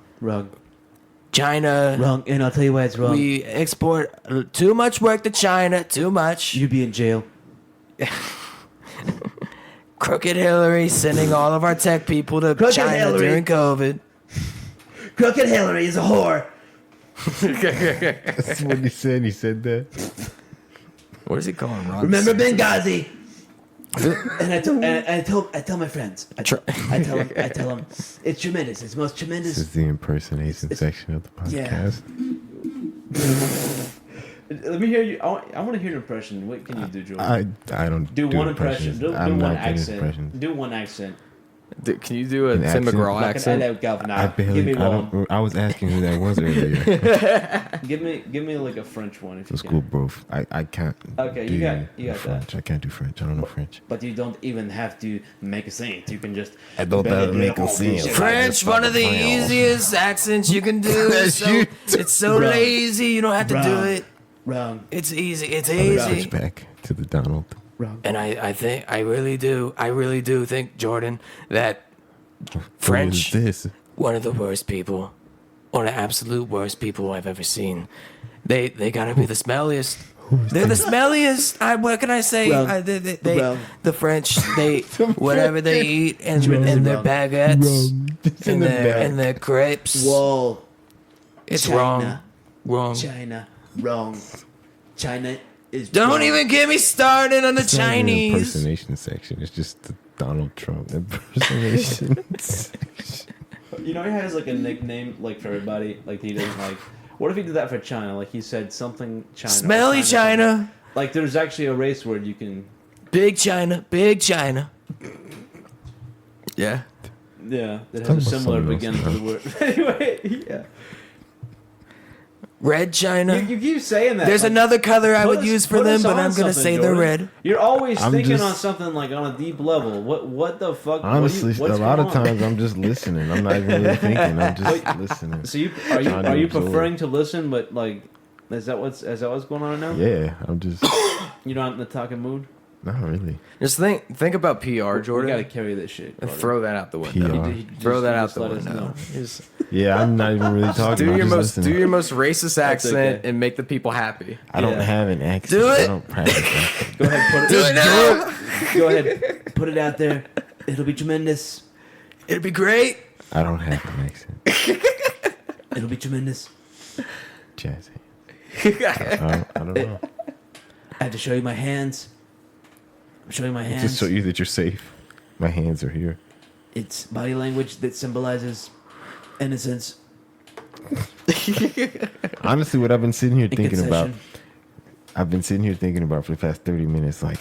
Speaker 4: China.
Speaker 3: Wrong. And I'll tell you why it's wrong.
Speaker 4: We export too much work to China. Too much.
Speaker 3: You'd be in jail.
Speaker 4: Crooked Hillary sending all of our tech people to
Speaker 3: Crooked
Speaker 4: China
Speaker 3: Hillary.
Speaker 4: during COVID.
Speaker 3: Crooked Hillary is a whore.
Speaker 2: That's what he said. He said that.
Speaker 4: What is he calling Ron?
Speaker 3: Remember
Speaker 4: DeSantis?
Speaker 3: Benghazi? And I tell my friends. I tell them it's tremendous. It's the most
Speaker 2: This
Speaker 3: tremendous.
Speaker 2: is the impersonation section of the
Speaker 3: Yeah.
Speaker 2: podcast.
Speaker 3: Let me hear you. I want to hear an impression. What can you do, Jordan?
Speaker 2: I don't
Speaker 3: do one impression.
Speaker 2: impressions.
Speaker 3: Do
Speaker 2: I'm
Speaker 3: one
Speaker 2: not good at
Speaker 3: accent.
Speaker 2: impressions.
Speaker 3: Do one accent.
Speaker 4: Can you do a
Speaker 2: An
Speaker 4: Tim
Speaker 2: accent?
Speaker 4: McGraw
Speaker 3: Like
Speaker 4: accent?
Speaker 3: an Galvin.
Speaker 2: I
Speaker 3: Give
Speaker 2: barely.
Speaker 3: me one.
Speaker 2: I was asking who that was earlier.
Speaker 3: Give me like a French one if you
Speaker 2: It's
Speaker 3: can.
Speaker 2: cool, bro. I can't.
Speaker 3: Okay,
Speaker 2: do
Speaker 3: you got that.
Speaker 2: French. I can't do French. I don't know French.
Speaker 3: But you don't even have to make a saint. You can just.
Speaker 2: I don't have to make a scene.
Speaker 4: French, one of the easiest accents you can do.
Speaker 2: That's
Speaker 4: So-
Speaker 2: you.
Speaker 4: It's so
Speaker 3: Bro.
Speaker 4: lazy. You don't have to do
Speaker 3: Bro.
Speaker 4: it.
Speaker 3: Wrong.
Speaker 4: It's easy. It's
Speaker 2: Switch
Speaker 4: easy.
Speaker 2: back to the Donald.
Speaker 3: Wrong.
Speaker 4: And I really do think, Jordan, that
Speaker 2: What
Speaker 4: French,
Speaker 2: is this?
Speaker 4: one of the worst people, one of the absolute worst people I've ever seen. They gotta be the smelliest. They're the smelliest. What can I say?
Speaker 3: Wrong.
Speaker 4: They
Speaker 3: Wrong.
Speaker 4: the French, they whatever they eat and their
Speaker 3: Wrong.
Speaker 4: baguettes
Speaker 2: It's in
Speaker 4: and
Speaker 2: the
Speaker 4: their
Speaker 2: back.
Speaker 4: and their crepes.
Speaker 3: Whoa.
Speaker 4: It's
Speaker 3: China.
Speaker 4: wrong.
Speaker 3: China. Wrong. China is.
Speaker 4: Don't
Speaker 3: wrong.
Speaker 4: even get me started on the
Speaker 2: It's not even an
Speaker 4: Chinese.
Speaker 2: impersonation section. It's just the Donald Trump impersonation section.
Speaker 3: You know, he has like a nickname like for everybody. Like he doesn't like. What if he did that for China? Like he said something China. or
Speaker 4: Smelly China.
Speaker 3: Like there's actually a race word you can.
Speaker 4: Big China. Big China. Yeah.
Speaker 3: Yeah, that
Speaker 2: Talk
Speaker 3: has a
Speaker 2: about
Speaker 3: similar
Speaker 2: something
Speaker 3: beginning
Speaker 2: else,
Speaker 3: to the word. Anyway, yeah.
Speaker 4: Red China.
Speaker 3: You keep saying that.
Speaker 4: There's
Speaker 3: like,
Speaker 4: another color I
Speaker 3: put
Speaker 4: would
Speaker 3: us-
Speaker 4: use for
Speaker 3: put
Speaker 4: them,
Speaker 3: us
Speaker 4: but
Speaker 3: on
Speaker 4: I'm gonna
Speaker 3: something,
Speaker 4: say they're
Speaker 3: Jordan.
Speaker 4: red.
Speaker 3: You're always
Speaker 2: I'm
Speaker 3: thinking
Speaker 2: just-
Speaker 3: on something like on a deep level. What the fuck?
Speaker 2: Honestly,
Speaker 3: what's
Speaker 2: a lot
Speaker 3: going
Speaker 2: of
Speaker 3: on?
Speaker 2: times I'm just listening. I'm not even really thinking. I'm just listening.
Speaker 3: So you
Speaker 2: Trying to
Speaker 3: are you
Speaker 2: absorb.
Speaker 3: preferring to listen, but like, is that what's going on now?
Speaker 2: Yeah, I'm just
Speaker 3: You're not in the talking mood.
Speaker 2: not really.
Speaker 4: Just think about PR,
Speaker 3: We gotta
Speaker 4: Jordan,
Speaker 3: carry this shit.
Speaker 4: and
Speaker 3: brother.
Speaker 4: throw that out the window.
Speaker 2: PR.
Speaker 4: Throw that out
Speaker 3: just
Speaker 4: the
Speaker 3: let us
Speaker 4: window.
Speaker 3: know.
Speaker 4: Just
Speaker 2: Yeah, I'm not even really talking.
Speaker 4: do
Speaker 2: I'm
Speaker 4: your
Speaker 2: just
Speaker 4: most
Speaker 2: listening.
Speaker 4: racist accent
Speaker 3: okay.
Speaker 4: and make the people happy.
Speaker 2: I don't
Speaker 3: Yeah.
Speaker 2: have an accent.
Speaker 4: Do it.
Speaker 2: I don't practice that.
Speaker 3: Go ahead, put it.
Speaker 4: Do it now.
Speaker 3: Go ahead, put it out there. It'll be tremendous.
Speaker 4: It'd be great.
Speaker 2: I don't have an accent.
Speaker 3: It'll be tremendous.
Speaker 2: Jazz hands. I don't know.
Speaker 3: I have to show you my hands. I'm showing my hands.
Speaker 2: Just show you that you're safe. My hands are here.
Speaker 3: It's body language that symbolizes innocence
Speaker 2: Honestly, what I've been sitting here
Speaker 3: and
Speaker 2: thinking about,
Speaker 3: concession.
Speaker 2: I've been sitting here thinking about for the past 30 minutes, like,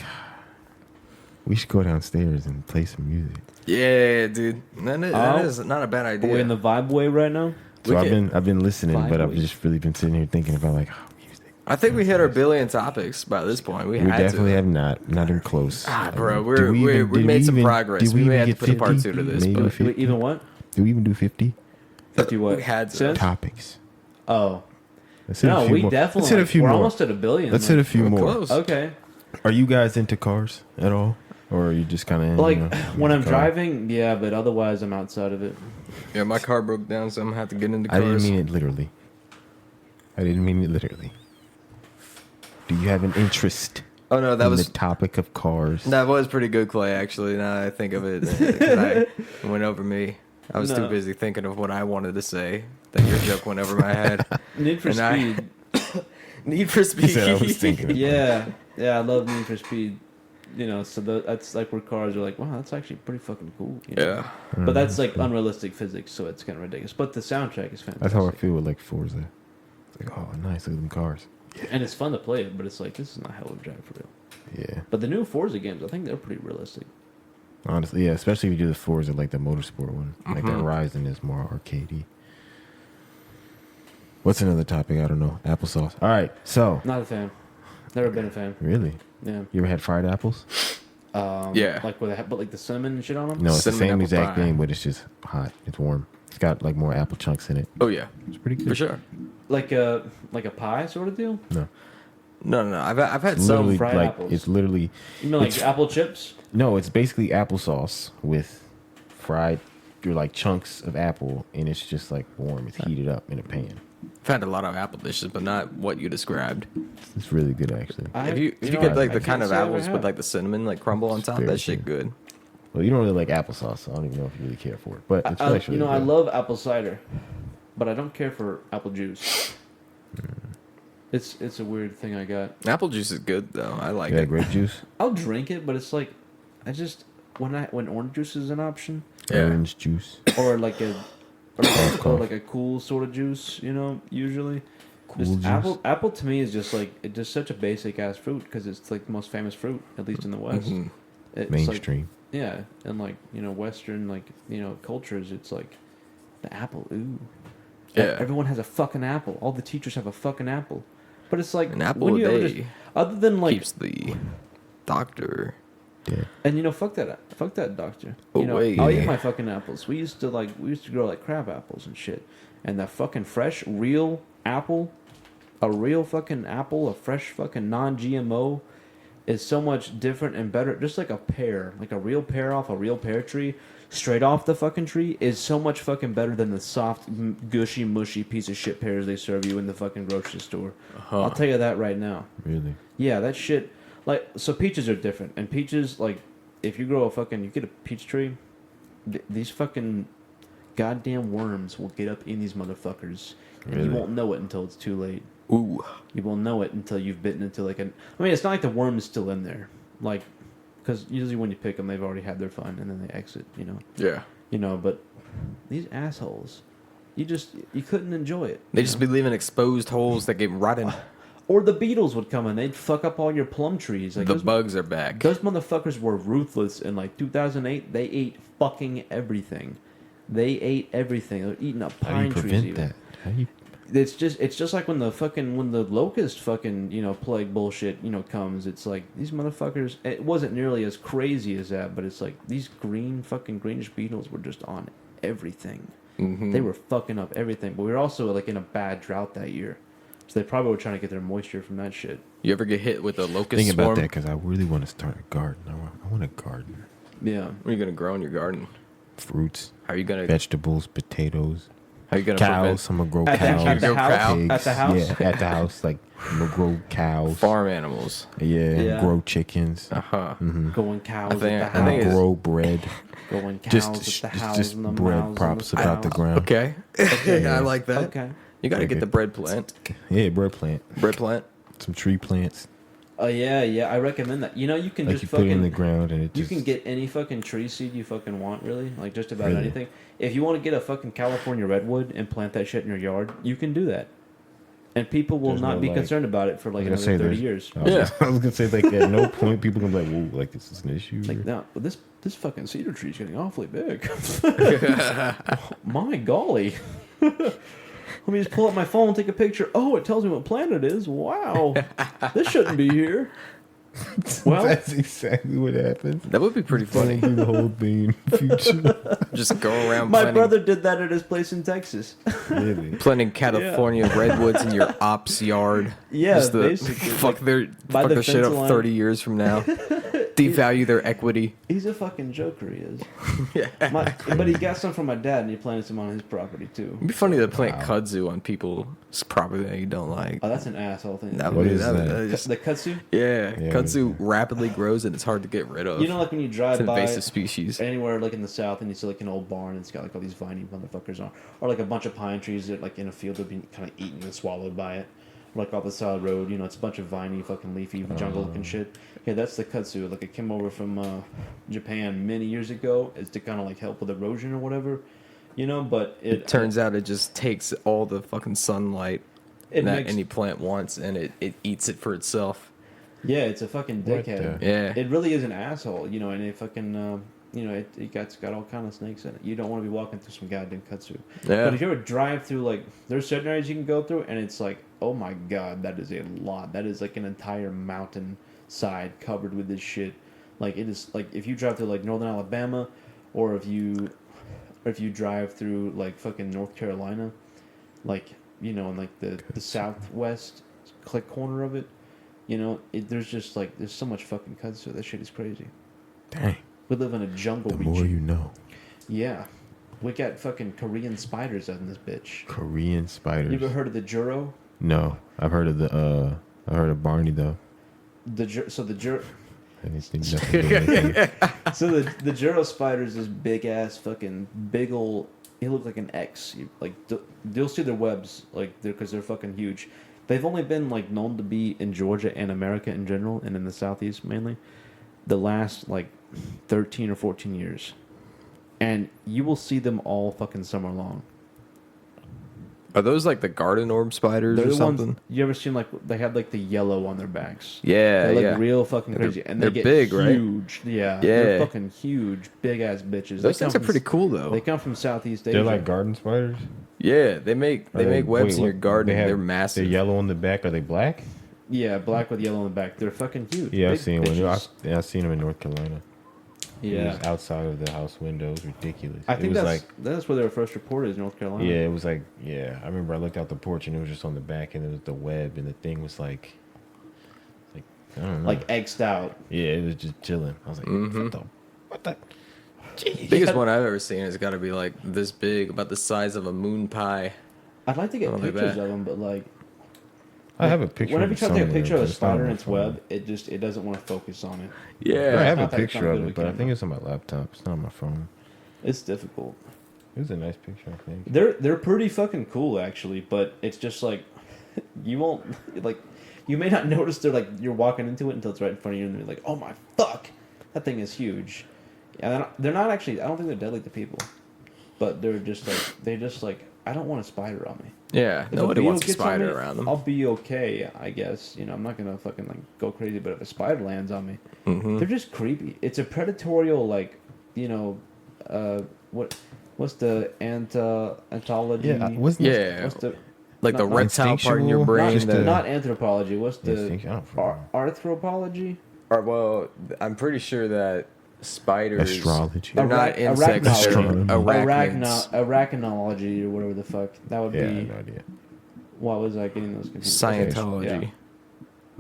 Speaker 2: we should go downstairs and play some music.
Speaker 4: Yeah, dude. That
Speaker 3: Oh.
Speaker 4: is not a bad
Speaker 3: Are
Speaker 4: idea.
Speaker 3: we in the vibe way right now?
Speaker 2: So
Speaker 4: We can-
Speaker 2: I've been listening,
Speaker 3: Five
Speaker 2: but I've
Speaker 3: weeks.
Speaker 2: just really been sitting here thinking about like, oh, music.
Speaker 4: I think we hit our billion topics by this point. We
Speaker 2: We
Speaker 4: had
Speaker 2: definitely
Speaker 4: to.
Speaker 2: have not even close.
Speaker 4: Bro,
Speaker 2: Did
Speaker 4: we
Speaker 2: did
Speaker 4: made some
Speaker 2: even-
Speaker 4: progress.
Speaker 2: did
Speaker 4: We may
Speaker 2: even
Speaker 4: have to
Speaker 2: get
Speaker 4: put a part
Speaker 2: 50?
Speaker 4: two to this,
Speaker 2: Maybe
Speaker 4: but-
Speaker 2: 50?
Speaker 3: Even what?
Speaker 2: Do we even do 50
Speaker 3: 50 what?
Speaker 4: We had to.
Speaker 3: Cents?
Speaker 2: topics?
Speaker 3: Oh.
Speaker 2: Let's hit a
Speaker 3: No,
Speaker 2: few
Speaker 3: we
Speaker 2: more.
Speaker 3: definitely.
Speaker 2: Let's hit a few
Speaker 3: we're
Speaker 2: more.
Speaker 3: almost at a billion.
Speaker 2: Let's hit a
Speaker 3: man.
Speaker 2: few
Speaker 4: We're
Speaker 2: more.
Speaker 4: close.
Speaker 3: Okay.
Speaker 2: Are you guys into cars at all, or are you just kind of
Speaker 3: Like when I'm driving, yeah, but otherwise I'm outside of it.
Speaker 4: Yeah, my car broke down, so I'm gonna have to get into
Speaker 2: I
Speaker 4: cars.
Speaker 2: didn't mean it literally. Do you have an interest
Speaker 4: Oh no, that
Speaker 2: in
Speaker 4: was
Speaker 2: the topic of cars?
Speaker 4: that was pretty good, Clay. Actually, now that I think of it, 'cause I went over me. I was too
Speaker 3: No.
Speaker 4: busy thinking of what I wanted to say that your joke went over my head.
Speaker 3: Need for
Speaker 4: And I-
Speaker 3: Speed.
Speaker 4: Need for
Speaker 2: He
Speaker 4: speed.
Speaker 2: said I was thinking.
Speaker 3: Yeah, I love Need for Speed. You know, so that's like where cars are like, wow, that's actually pretty fucking cool. You know?
Speaker 4: Yeah.
Speaker 3: But that's like unrealistic physics, so it's kind of ridiculous. But the soundtrack is fantastic.
Speaker 2: That's how I feel with like Forza. It's like, oh, nice, look at them cars.
Speaker 3: And it's fun to play it, but it's like, this is not how we drive for real.
Speaker 2: Yeah,
Speaker 3: But the new Forza games, I think they're pretty realistic.
Speaker 2: honestly, yeah, especially if you do the Forza, like the motorsport one. Like that
Speaker 4: Mhm.
Speaker 2: Horizon is more arcadey. What's another topic? I don't know. Applesauce. All right, so
Speaker 3: Not a fan. Never been a fan.
Speaker 2: really,
Speaker 3: Yeah.
Speaker 2: you ever had fried apples?
Speaker 4: Yeah.
Speaker 3: Like with but like the cinnamon and shit on them.
Speaker 2: No, it's the
Speaker 4: Cinnamon
Speaker 2: same
Speaker 4: apple
Speaker 2: exact
Speaker 4: pie.
Speaker 2: thing, but it's just hot. It's warm. It's got like more apple chunks in it.
Speaker 4: Oh yeah,
Speaker 2: It's pretty good.
Speaker 4: for sure.
Speaker 3: Like a pie sort of deal.
Speaker 2: No,
Speaker 4: No. I've had
Speaker 2: it's literally
Speaker 4: some.
Speaker 3: fried
Speaker 2: like
Speaker 3: apples.
Speaker 2: it's literally
Speaker 3: You mean like
Speaker 2: It's-
Speaker 3: apple chips?
Speaker 2: no. It's basically applesauce with fried or like chunks of apple, and it's just like warm. It's heated up in a pan.
Speaker 4: I've had a lot of apple dishes, but not what you described.
Speaker 2: It's really good actually.
Speaker 4: If you
Speaker 3: know,
Speaker 4: get like
Speaker 3: I
Speaker 4: the
Speaker 3: can't
Speaker 4: kind of
Speaker 3: say I ever
Speaker 4: apples with
Speaker 3: have.
Speaker 4: like the cinnamon like crumble on
Speaker 2: It's
Speaker 4: top,
Speaker 2: very
Speaker 4: that shit
Speaker 2: good.
Speaker 4: good.
Speaker 2: Well, you don't really like applesauce, so I don't even know if you really care for it. But it's actually
Speaker 3: you know,
Speaker 2: really
Speaker 3: I
Speaker 2: good.
Speaker 3: love apple cider, but I don't care for apple juice. It's a weird thing I got.
Speaker 4: Apple juice is good though. I like
Speaker 2: Yeah,
Speaker 4: it.
Speaker 2: grape juice,
Speaker 3: I'll drink it, but it's like I just when orange juice is an option,
Speaker 4: Yeah.
Speaker 2: orange juice.
Speaker 3: or like a or
Speaker 2: Cough,
Speaker 3: or
Speaker 2: cough.
Speaker 3: like a cool sort of juice, you know, usually.
Speaker 2: Cool
Speaker 3: Just
Speaker 2: juice.
Speaker 3: apple to me is just like it's just such a basic ass fruit because it's like the most famous fruit, at least in the West.
Speaker 4: Mhm.
Speaker 3: It's like,
Speaker 2: Mainstream.
Speaker 3: yeah, and like you know Western like you know cultures, it's like the apple. Ooh,
Speaker 4: Yeah.
Speaker 3: Everyone has a fucking apple. All the teachers have a fucking apple, but it's like
Speaker 4: An apple
Speaker 3: when
Speaker 4: a
Speaker 3: you ever
Speaker 4: day
Speaker 3: just- other than like
Speaker 4: keeps the doctor.
Speaker 2: Yeah.
Speaker 3: and you know fuck that doctor. You know
Speaker 4: Away.
Speaker 3: I'll
Speaker 2: Yeah.
Speaker 3: eat my fucking apples. We used to grow like crab apples and shit, and that fucking fresh real apple, a real fucking apple, a fresh fucking non-GMO. Is so much different and better. Just like a pear, like a real pear off a real pear tree, straight off the fucking tree, is so much fucking better than the soft, gushy, mushy piece of shit pears they serve you in the fucking grocery store.
Speaker 4: Uh-huh.
Speaker 3: I'll tell you that right now.
Speaker 2: Really.
Speaker 3: Yeah, that shit. Like, so peaches are different, and peaches, like, if you grow you get a peach tree, these fucking goddamn worms will get up in these motherfuckers, and you
Speaker 2: Really?
Speaker 3: won't know it until it's too late.
Speaker 4: Ooh.
Speaker 3: You won't know it until you've bitten into like an. I mean, it's not like the worm is still in there, like, because usually when you pick them, they've already had their fun and then they exit.
Speaker 4: Yeah.
Speaker 3: But these assholes, you couldn't enjoy it.
Speaker 4: They
Speaker 3: you
Speaker 4: just
Speaker 3: know?
Speaker 4: be leaving exposed holes that get rotten.
Speaker 3: Or the beetles would come and they'd fuck up all your plum trees. Like
Speaker 4: The
Speaker 3: those,
Speaker 4: bugs are back.
Speaker 3: those motherfuckers were ruthless. In like 2008, they ate fucking everything. They ate everything. They're eating up
Speaker 2: How do you
Speaker 3: pine trees.
Speaker 2: prevent
Speaker 3: Even.
Speaker 2: that? How do you?
Speaker 3: It's just like when the locust fucking plague bullshit comes. It's like these motherfuckers. It wasn't nearly as crazy as that, but it's like these greenish beetles were just on everything.
Speaker 4: Mhm.
Speaker 3: They were fucking up everything. But we were also like in a bad drought that year, so they probably were trying to get their moisture from that shit.
Speaker 4: You ever get hit with a locust
Speaker 2: Think
Speaker 4: swarm?
Speaker 2: about that because I really want to start a garden. I want a garden.
Speaker 3: Yeah.
Speaker 4: What are you gonna grow in your garden?
Speaker 2: Fruits,
Speaker 4: How are you gonna?
Speaker 2: vegetables, potatoes,
Speaker 4: How are you gonna
Speaker 2: cows. I'm gonna grow
Speaker 3: At the-
Speaker 2: cows.
Speaker 3: at the
Speaker 4: Grow
Speaker 3: house?
Speaker 4: cow?
Speaker 2: pigs.
Speaker 3: At the house?
Speaker 2: Yeah, at the house. Like I'm gonna grow cows.
Speaker 4: farm animals?
Speaker 2: Yeah,
Speaker 3: Yeah.
Speaker 2: grow chickens.
Speaker 4: Uh huh.
Speaker 2: Mm-hmm.
Speaker 3: Going cows
Speaker 4: I think-
Speaker 3: at the
Speaker 4: I
Speaker 3: house.
Speaker 4: think it's-
Speaker 2: Grow bread.
Speaker 3: Going cows
Speaker 2: Just,
Speaker 3: at the house
Speaker 2: just
Speaker 3: and the
Speaker 2: bread
Speaker 3: mouse
Speaker 2: props
Speaker 3: and
Speaker 2: about the
Speaker 3: cows.
Speaker 2: ground.
Speaker 4: Okay. I like that.
Speaker 3: Okay.
Speaker 4: You gotta get
Speaker 2: Okay.
Speaker 4: the bread plant.
Speaker 2: Yeah, bread plant.
Speaker 4: Bread plant.
Speaker 2: Some tree plants.
Speaker 3: Oh yeah. I recommend that. You can
Speaker 2: Like
Speaker 3: just
Speaker 2: you put it in the
Speaker 3: fucking.
Speaker 2: ground and it
Speaker 3: You
Speaker 2: just.
Speaker 3: can get any fucking tree seed you fucking want, really. Like just about
Speaker 2: Really?
Speaker 3: anything. If you want to get a fucking California redwood and plant that shit in your yard, you can do that. And people will
Speaker 2: There's
Speaker 3: not
Speaker 2: no,
Speaker 3: be
Speaker 2: like-
Speaker 3: concerned about it for like
Speaker 2: I was
Speaker 3: another
Speaker 2: gonna
Speaker 3: 30
Speaker 2: say
Speaker 3: years.
Speaker 2: I was gonna say like at no point people can be like, whoa, like this is an issue.
Speaker 3: Like,
Speaker 2: or-
Speaker 3: no, but this fucking cedar tree's getting awfully big. My golly. Let me just pull up my phone and take a picture. Oh, it tells me what planet it is. Wow. This shouldn't be here. Well,
Speaker 2: That's exactly what happens.
Speaker 4: That would be pretty funny.
Speaker 2: Do the whole thing in the future.
Speaker 4: Just go around
Speaker 3: my
Speaker 4: planting,
Speaker 3: brother did that at his place in Texas.
Speaker 2: Really?
Speaker 4: planting California redwoods in your ops yard.
Speaker 3: Yeah,
Speaker 4: Just to
Speaker 3: basically,
Speaker 4: fuck
Speaker 3: by
Speaker 4: fuck
Speaker 3: the
Speaker 4: their shit
Speaker 3: fence
Speaker 4: up
Speaker 3: line.
Speaker 4: 30 years from now. Devalue their equity.
Speaker 3: He's a fucking joker, he is. But he got some from my dad, and he planted some on his property, too.
Speaker 4: It'd be funny to plant kudzu on people's property that you don't like.
Speaker 3: Oh, that's an asshole thing.
Speaker 4: That
Speaker 2: What
Speaker 4: would be
Speaker 2: is that?
Speaker 4: just-
Speaker 3: The kudzu?
Speaker 4: yeah,
Speaker 2: Yeah,
Speaker 4: kudzu rapidly grows and it's hard to get rid of.
Speaker 3: You know, like when you
Speaker 4: it's
Speaker 3: drive
Speaker 4: an
Speaker 3: by
Speaker 4: invasive species.
Speaker 3: anywhere, like in the south, and you see like an old barn, and it's got like all these viney motherfuckers on, or like a bunch of pine trees that like in a field have been kind of eaten and swallowed by it, or like off the side of the road. It's a bunch of viney, fucking leafy jungle looking shit. Yeah, that's the kudzu. Like it came over from Japan many years ago. It's to kind of like help with erosion or whatever. But
Speaker 4: It turns out it just takes all the fucking sunlight
Speaker 3: it
Speaker 4: that
Speaker 3: makes,
Speaker 4: any plant wants and it eats it for itself.
Speaker 3: yeah, it's a fucking
Speaker 2: What
Speaker 3: dickhead.
Speaker 2: the-
Speaker 4: Yeah.
Speaker 3: It really is an asshole, and it fucking, it's got all kind of snakes in it. You don't want to be walking through some goddamn kudzu.
Speaker 4: Yeah.
Speaker 3: But if you ever drive through, like, there's certain areas you can go through, and it's like, oh my god, that is a lot. That is like an entire mountain side covered with this shit. Like, it is, like, if you drive through, like, northern Alabama, or if you, or if you drive through like fucking North Carolina, like in like the southwest corner of it, there's just like there's so much fucking kudzu. That shit is crazy.
Speaker 2: Dang.
Speaker 3: We live in a jungle
Speaker 2: The
Speaker 3: region.
Speaker 2: more you know.
Speaker 3: Yeah, we got fucking Korean spiders out in this bitch.
Speaker 2: Korean spiders.
Speaker 3: You ever heard of the Juro?
Speaker 2: No, I've heard of I heard of Barney though.
Speaker 3: The Juro.
Speaker 2: Anything nothing to do with anything.
Speaker 3: So the Juro spider is this big ass fucking big ol'. He looks like an X. You'll see their webs because they're fucking huge. They've only been like known to be in Georgia and America in general, and in the southeast mainly, the last like 13 or 14 years, and you will see them all fucking summer long.
Speaker 4: Are those like the garden orb spiders
Speaker 3: They're
Speaker 4: or
Speaker 3: the
Speaker 4: something?
Speaker 3: ones you ever seen, like they have like the yellow on their backs.
Speaker 4: Yeah,
Speaker 3: They're like
Speaker 4: yeah.
Speaker 3: real fucking
Speaker 4: They're-
Speaker 3: crazy, and
Speaker 4: they're
Speaker 3: they get
Speaker 4: big, right?
Speaker 3: huge. Yeah,
Speaker 4: Yeah.
Speaker 3: they're fucking huge, big ass bitches.
Speaker 4: Those things are pretty cool
Speaker 3: They
Speaker 4: though.
Speaker 3: come from Southeast Asia.
Speaker 2: They're like garden spiders.
Speaker 4: Yeah, they make webs in your garden.
Speaker 2: They
Speaker 4: They're massive.
Speaker 2: They're yellow on the back. Are they black?
Speaker 3: Yeah, black with yellow on the back. They're fucking huge.
Speaker 2: Yeah, I've
Speaker 3: Big
Speaker 2: seen one.
Speaker 3: bitches.
Speaker 2: I've seen them in North Carolina. It
Speaker 3: Yeah,
Speaker 2: was outside of the house window. It was ridiculous.
Speaker 3: I
Speaker 2: it
Speaker 3: think
Speaker 2: was
Speaker 3: that's where they were first reported, is North Carolina.
Speaker 2: yeah, it was like, yeah. I remember I looked out the porch and it was just on the back and it was the web and the thing was like I don't know.
Speaker 3: like egged out.
Speaker 2: yeah, it was just chilling. I was like, what the? Jeez.
Speaker 4: Biggest one I've ever seen has got to be like this big, about the size of a moon pie.
Speaker 3: I'd like to get
Speaker 4: Something like
Speaker 3: pictures
Speaker 4: that.
Speaker 3: of them, but like
Speaker 2: I have a picture.
Speaker 3: whenever you
Speaker 2: of
Speaker 3: try to take a
Speaker 2: somewhere,
Speaker 3: picture of
Speaker 2: but
Speaker 3: a
Speaker 2: it's not on
Speaker 3: spider
Speaker 2: my
Speaker 3: in its
Speaker 2: phone.
Speaker 3: web, it doesn't want to focus on it.
Speaker 2: I
Speaker 4: Yeah,
Speaker 2: have a
Speaker 3: not that- it's not
Speaker 2: picture of
Speaker 3: good
Speaker 2: it,
Speaker 3: with
Speaker 2: but I
Speaker 3: camera.
Speaker 2: think it's on my laptop. It's not on my phone.
Speaker 3: It's difficult.
Speaker 2: It was a nice picture, I think.
Speaker 3: They're pretty fucking cool actually, but it's just like you won't like you may not notice they're like you're walking into it until it's right in front of you and you're like, oh my fuck, that thing is huge. Yeah, they're not actually. I don't think they're deadly to people, but they're just like I don't want a spider on me.
Speaker 4: yeah.
Speaker 3: If
Speaker 4: Nobody
Speaker 3: beetle
Speaker 4: wants a
Speaker 3: gets on
Speaker 4: spider
Speaker 3: me,
Speaker 4: around them.
Speaker 3: I'll be okay, I guess. I'm not gonna fucking like go crazy, but if a spider lands on me,
Speaker 4: Mm-hmm.
Speaker 3: they're just creepy. It's a predatorial what's the ontology?
Speaker 2: Yeah, wasn't
Speaker 4: Yeah,
Speaker 3: What's the
Speaker 4: like the
Speaker 3: not
Speaker 4: reptile part in your
Speaker 2: instinctual?
Speaker 4: brain.
Speaker 2: Just
Speaker 4: that,
Speaker 3: not anthropology? What's the
Speaker 2: Instinct- I don't fucking know.
Speaker 3: arthropology?
Speaker 4: or, well, I'm pretty sure that spiders.
Speaker 2: Astrology.
Speaker 4: They're not insects. They're
Speaker 2: Arachnology.
Speaker 4: arachnids.
Speaker 3: Arachnology or whatever the fuck that would
Speaker 2: Yeah, I
Speaker 3: be.
Speaker 2: have no idea.
Speaker 3: Why was I getting those confused?
Speaker 4: Scientology.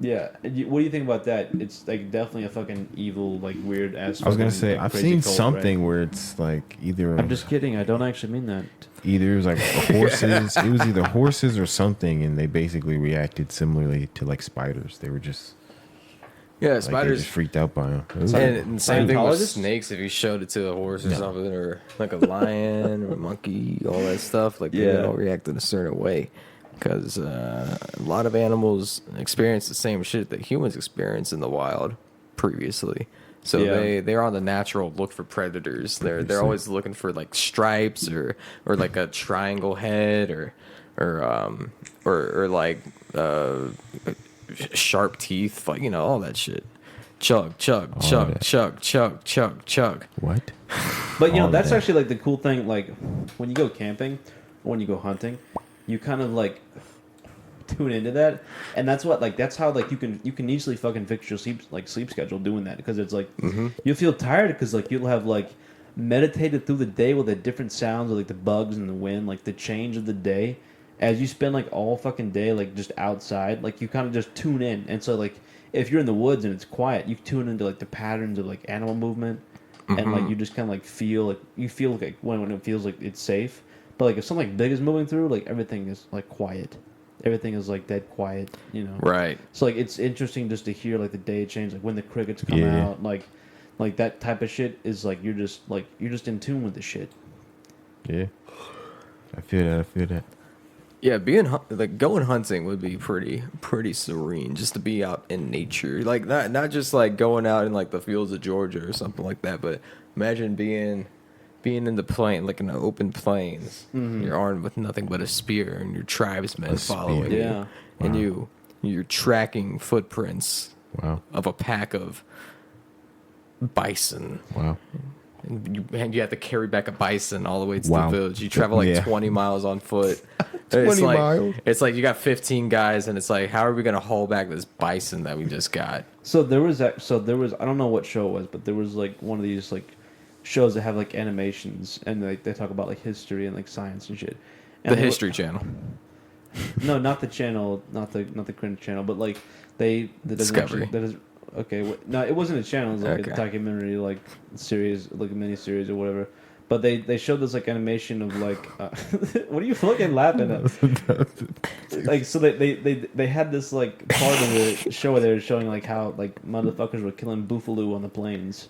Speaker 3: Yeah. What do you think about that? It's like definitely a fucking evil, like weird ass.
Speaker 2: I was gonna
Speaker 3: fucking,
Speaker 2: say
Speaker 3: like,
Speaker 2: I've
Speaker 3: crazy
Speaker 2: seen
Speaker 3: cult,
Speaker 2: something
Speaker 3: right?
Speaker 2: where it's like either
Speaker 3: I'm just kidding. I don't actually mean that.
Speaker 2: either it was like horses. It was either horses or something, and they basically reacted similarly to like spiders. They were just
Speaker 4: Yeah,
Speaker 2: like, they
Speaker 4: spiders.
Speaker 2: just freaked out by them.
Speaker 4: And same thing with
Speaker 3: Scientologists?
Speaker 4: snakes. If you showed it to a horse or
Speaker 2: No.
Speaker 4: something, or like a lion or a monkey, all that stuff, like they
Speaker 3: Yeah.
Speaker 4: all react in a certain way. Because a lot of animals experience the same shit that humans experience in the wild previously. So
Speaker 3: Yeah.
Speaker 4: they're on the natural look for predators. They're always looking for like stripes or like a triangle head or like sharp teeth, like all that shit. Chug, chug,
Speaker 2: All
Speaker 4: chug,
Speaker 2: that.
Speaker 4: chug, chug, chug, chug.
Speaker 2: What?
Speaker 3: But
Speaker 2: All
Speaker 3: that's
Speaker 2: that.
Speaker 3: actually like the cool thing. Like when you go camping, or when you go hunting, you kind of like tune into that, and that's how like you can easily fucking fix your sleep schedule doing that, because it's like you'll feel tired because like you'll have like meditated through the day with the different sounds of like the bugs and the wind, like the change of the day. As you spend like all fucking day like just outside, like you kind of just tune in, and so like if you're in the woods and it's quiet, you tune into like the patterns of like animal movement, and like you just kind of like feel like when it feels like it's safe. But like if something like big is moving through, like everything is like quiet, everything is like dead quiet,
Speaker 4: Right.
Speaker 3: So like it's interesting just to hear like the day change, like when the crickets come
Speaker 2: Yeah.
Speaker 3: out, like that type of shit is like you're just in tune with the shit.
Speaker 2: Yeah, I feel that.
Speaker 4: Yeah, like going hunting would be pretty serene, just to be out in nature. Like not just like going out in like the fields of Georgia or something like that, but imagine being in the plain, like in the open plains. You're armed with nothing but a spear, and your tribesmen
Speaker 2: A
Speaker 4: following
Speaker 2: spear.
Speaker 4: you.
Speaker 3: Yeah.
Speaker 4: And you're tracking footprints
Speaker 2: Wow,
Speaker 4: of a pack of bison.
Speaker 2: wow.
Speaker 4: And you have to carry back a bison all the way to
Speaker 2: Wow.
Speaker 4: the village. You travel like
Speaker 2: Yeah.
Speaker 4: 20 miles on foot.
Speaker 2: 20 miles.
Speaker 4: It's like you got 15 guys, and it's like, how are we gonna haul back this bison that we just got?
Speaker 3: So there was I don't know what show it was, but there was like one of these like shows that have like animations and like they talk about like history and like science and shit. And
Speaker 4: The
Speaker 3: they were-
Speaker 4: History Channel.
Speaker 3: No, not the channel, not the cringe channel, but like that doesn't
Speaker 4: Discovery.
Speaker 3: actually, that is okay. No, it wasn't a channel. It was like
Speaker 4: Okay.
Speaker 3: a documentary, like series, like a mini series or whatever. But they showed this like animation of like, what are you fucking laughing at? Like so they had this like part of the show where they were showing like how like motherfuckers were killing buffalo on the plains.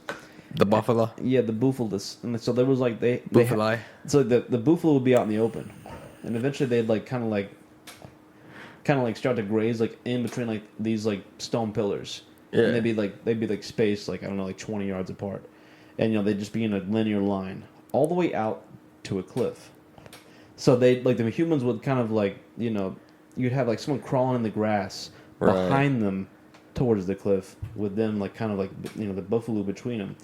Speaker 4: The Buffalo.
Speaker 3: Yeah, the buffaloes, and so there was like they
Speaker 4: Buffalo.
Speaker 3: so the buffalo would be out in the open, and eventually they'd like kind of like start to graze like in between like these like stone pillars.
Speaker 4: Yeah.
Speaker 3: And they'd be like spaced like I don't know like 20 yards apart, and they'd just be in a linear line all the way out to a cliff. So they like the humans would kind of like you'd have like someone crawling in the grass
Speaker 4: Right.
Speaker 3: behind them towards the cliff with them like kind of like the buffalo between them,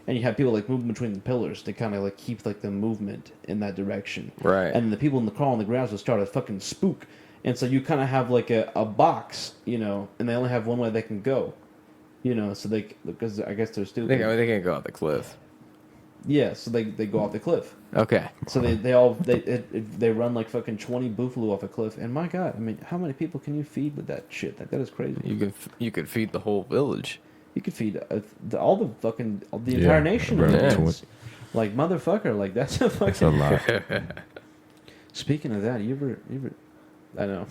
Speaker 3: and you have people like moving between the pillars to kind of like keep like the movement in that direction.
Speaker 4: Right.
Speaker 3: And the people in the crawl on the grass would start to fucking spook. And so you kind of have like a box, and they only have one way they can go, so because I guess they're stupid.
Speaker 4: They can't go off the cliff.
Speaker 3: Yeah, so they go off the cliff.
Speaker 4: Okay.
Speaker 3: So they run like fucking 20 buffalo off a cliff. And my God, I mean, how many people can you feed with that shit? Like that is crazy.
Speaker 4: You could feed the whole village.
Speaker 3: You could feed the entire nation of
Speaker 2: bro.
Speaker 3: humans. Like motherfucker, like that's a
Speaker 2: That's a
Speaker 3: fucking.
Speaker 2: lot.
Speaker 3: Speaking of that, you ever I know.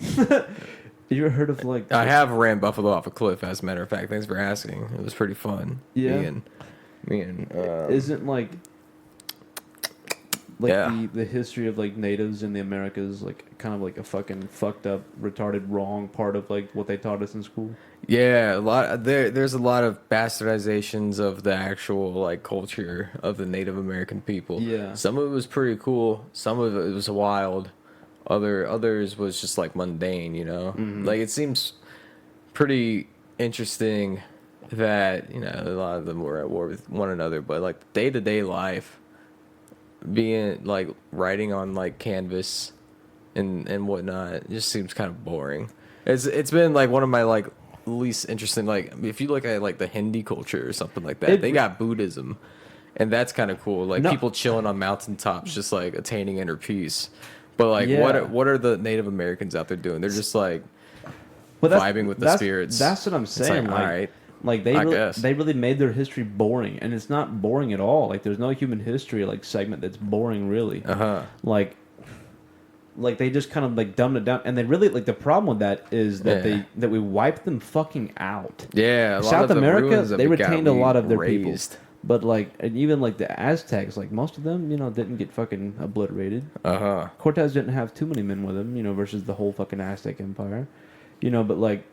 Speaker 3: You ever heard of like?
Speaker 4: I have ran buffalo off a cliff. As a matter of fact, thanks for asking. It was pretty fun.
Speaker 3: Yeah.
Speaker 4: Me and
Speaker 3: Isn't like
Speaker 4: Yeah.
Speaker 3: the history of like natives in the Americas like kind of like a fucking fucked up, retarded, wrong part of like what they taught us in school?
Speaker 4: yeah, there's a lot of bastardizations of the actual like culture of the Native American people.
Speaker 3: Yeah.
Speaker 4: Some of it was pretty cool. Some of it was wild. Others was just like mundane, Like it seems pretty interesting that, a lot of them were at war with one another, but like day-to-day life being like writing on like canvas and whatnot just seems kind of boring. It's been like one of my like least interesting, like if you look at like the Hindi culture or something like that, they got Buddhism, and that's kind of cool, like
Speaker 3: No.
Speaker 4: people chilling on mountaintops just like attaining inner peace. But like
Speaker 3: Yeah.
Speaker 4: what are the Native Americans out there doing? They're just like
Speaker 3: But
Speaker 4: vibing with the spirits.
Speaker 3: That's what I'm saying.
Speaker 4: like,
Speaker 3: Like,
Speaker 4: alright,
Speaker 3: like
Speaker 4: I guess.
Speaker 3: they really made their history boring, and it's not boring at all. Like there's no human history like segment that's boring really. Like they just kind of like dumbed it down, and they really like the problem with that is that
Speaker 4: Yeah.
Speaker 3: that we wiped them fucking out.
Speaker 4: Yeah, a lot
Speaker 3: South
Speaker 4: of the
Speaker 3: America,
Speaker 4: ruins of
Speaker 3: they
Speaker 4: it got
Speaker 3: retained a lot of their
Speaker 4: razed.
Speaker 3: people, but like and even like the Aztecs, like most of them, didn't get fucking obliterated. Cortez didn't have too many men with him, versus the whole fucking Aztec Empire, but like,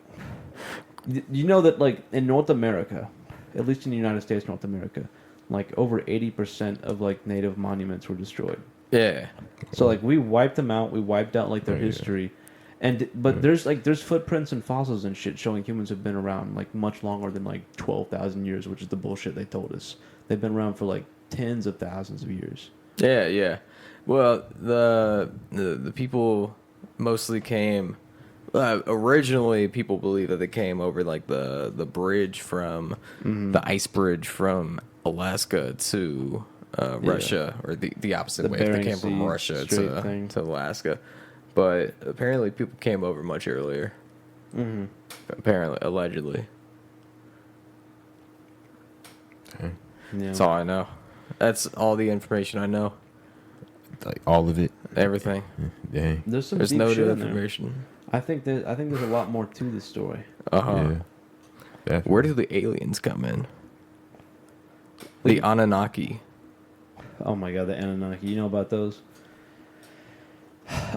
Speaker 3: that like in North America, at least in the United States, North America, like over 80% of like native monuments were destroyed.
Speaker 4: Yeah.
Speaker 3: So like we wiped them out. We wiped out like their
Speaker 2: Oh, yeah.
Speaker 3: history, but there's footprints and fossils and shit showing humans have been around like much longer than like 12,000 years, which is the bullshit they told us. They've been around for like tens of thousands of years.
Speaker 4: Yeah. Well, the people mostly came. Originally, people believe that they came over like the bridge from the ice bridge from Alaska to Russia, or the opposite
Speaker 3: The
Speaker 4: way. If they
Speaker 3: Bering
Speaker 4: came from
Speaker 3: Sea
Speaker 4: Russia
Speaker 3: Strait thing.
Speaker 4: to Alaska, but apparently people came over much earlier. Apparently, allegedly.
Speaker 2: Okay.
Speaker 3: Yeah.
Speaker 4: That's all I know. That's all the information I know.
Speaker 2: Like all of it.
Speaker 4: Everything.
Speaker 2: Dang.
Speaker 3: There's some
Speaker 4: There's
Speaker 3: deep
Speaker 4: no
Speaker 3: shit
Speaker 4: new
Speaker 3: in there.
Speaker 4: information.
Speaker 3: I think there's a lot more to this story.
Speaker 2: Yeah. Definitely.
Speaker 4: Where do the aliens come in? The Anunnaki.
Speaker 3: Oh my god, the Anunnaki. You know about those?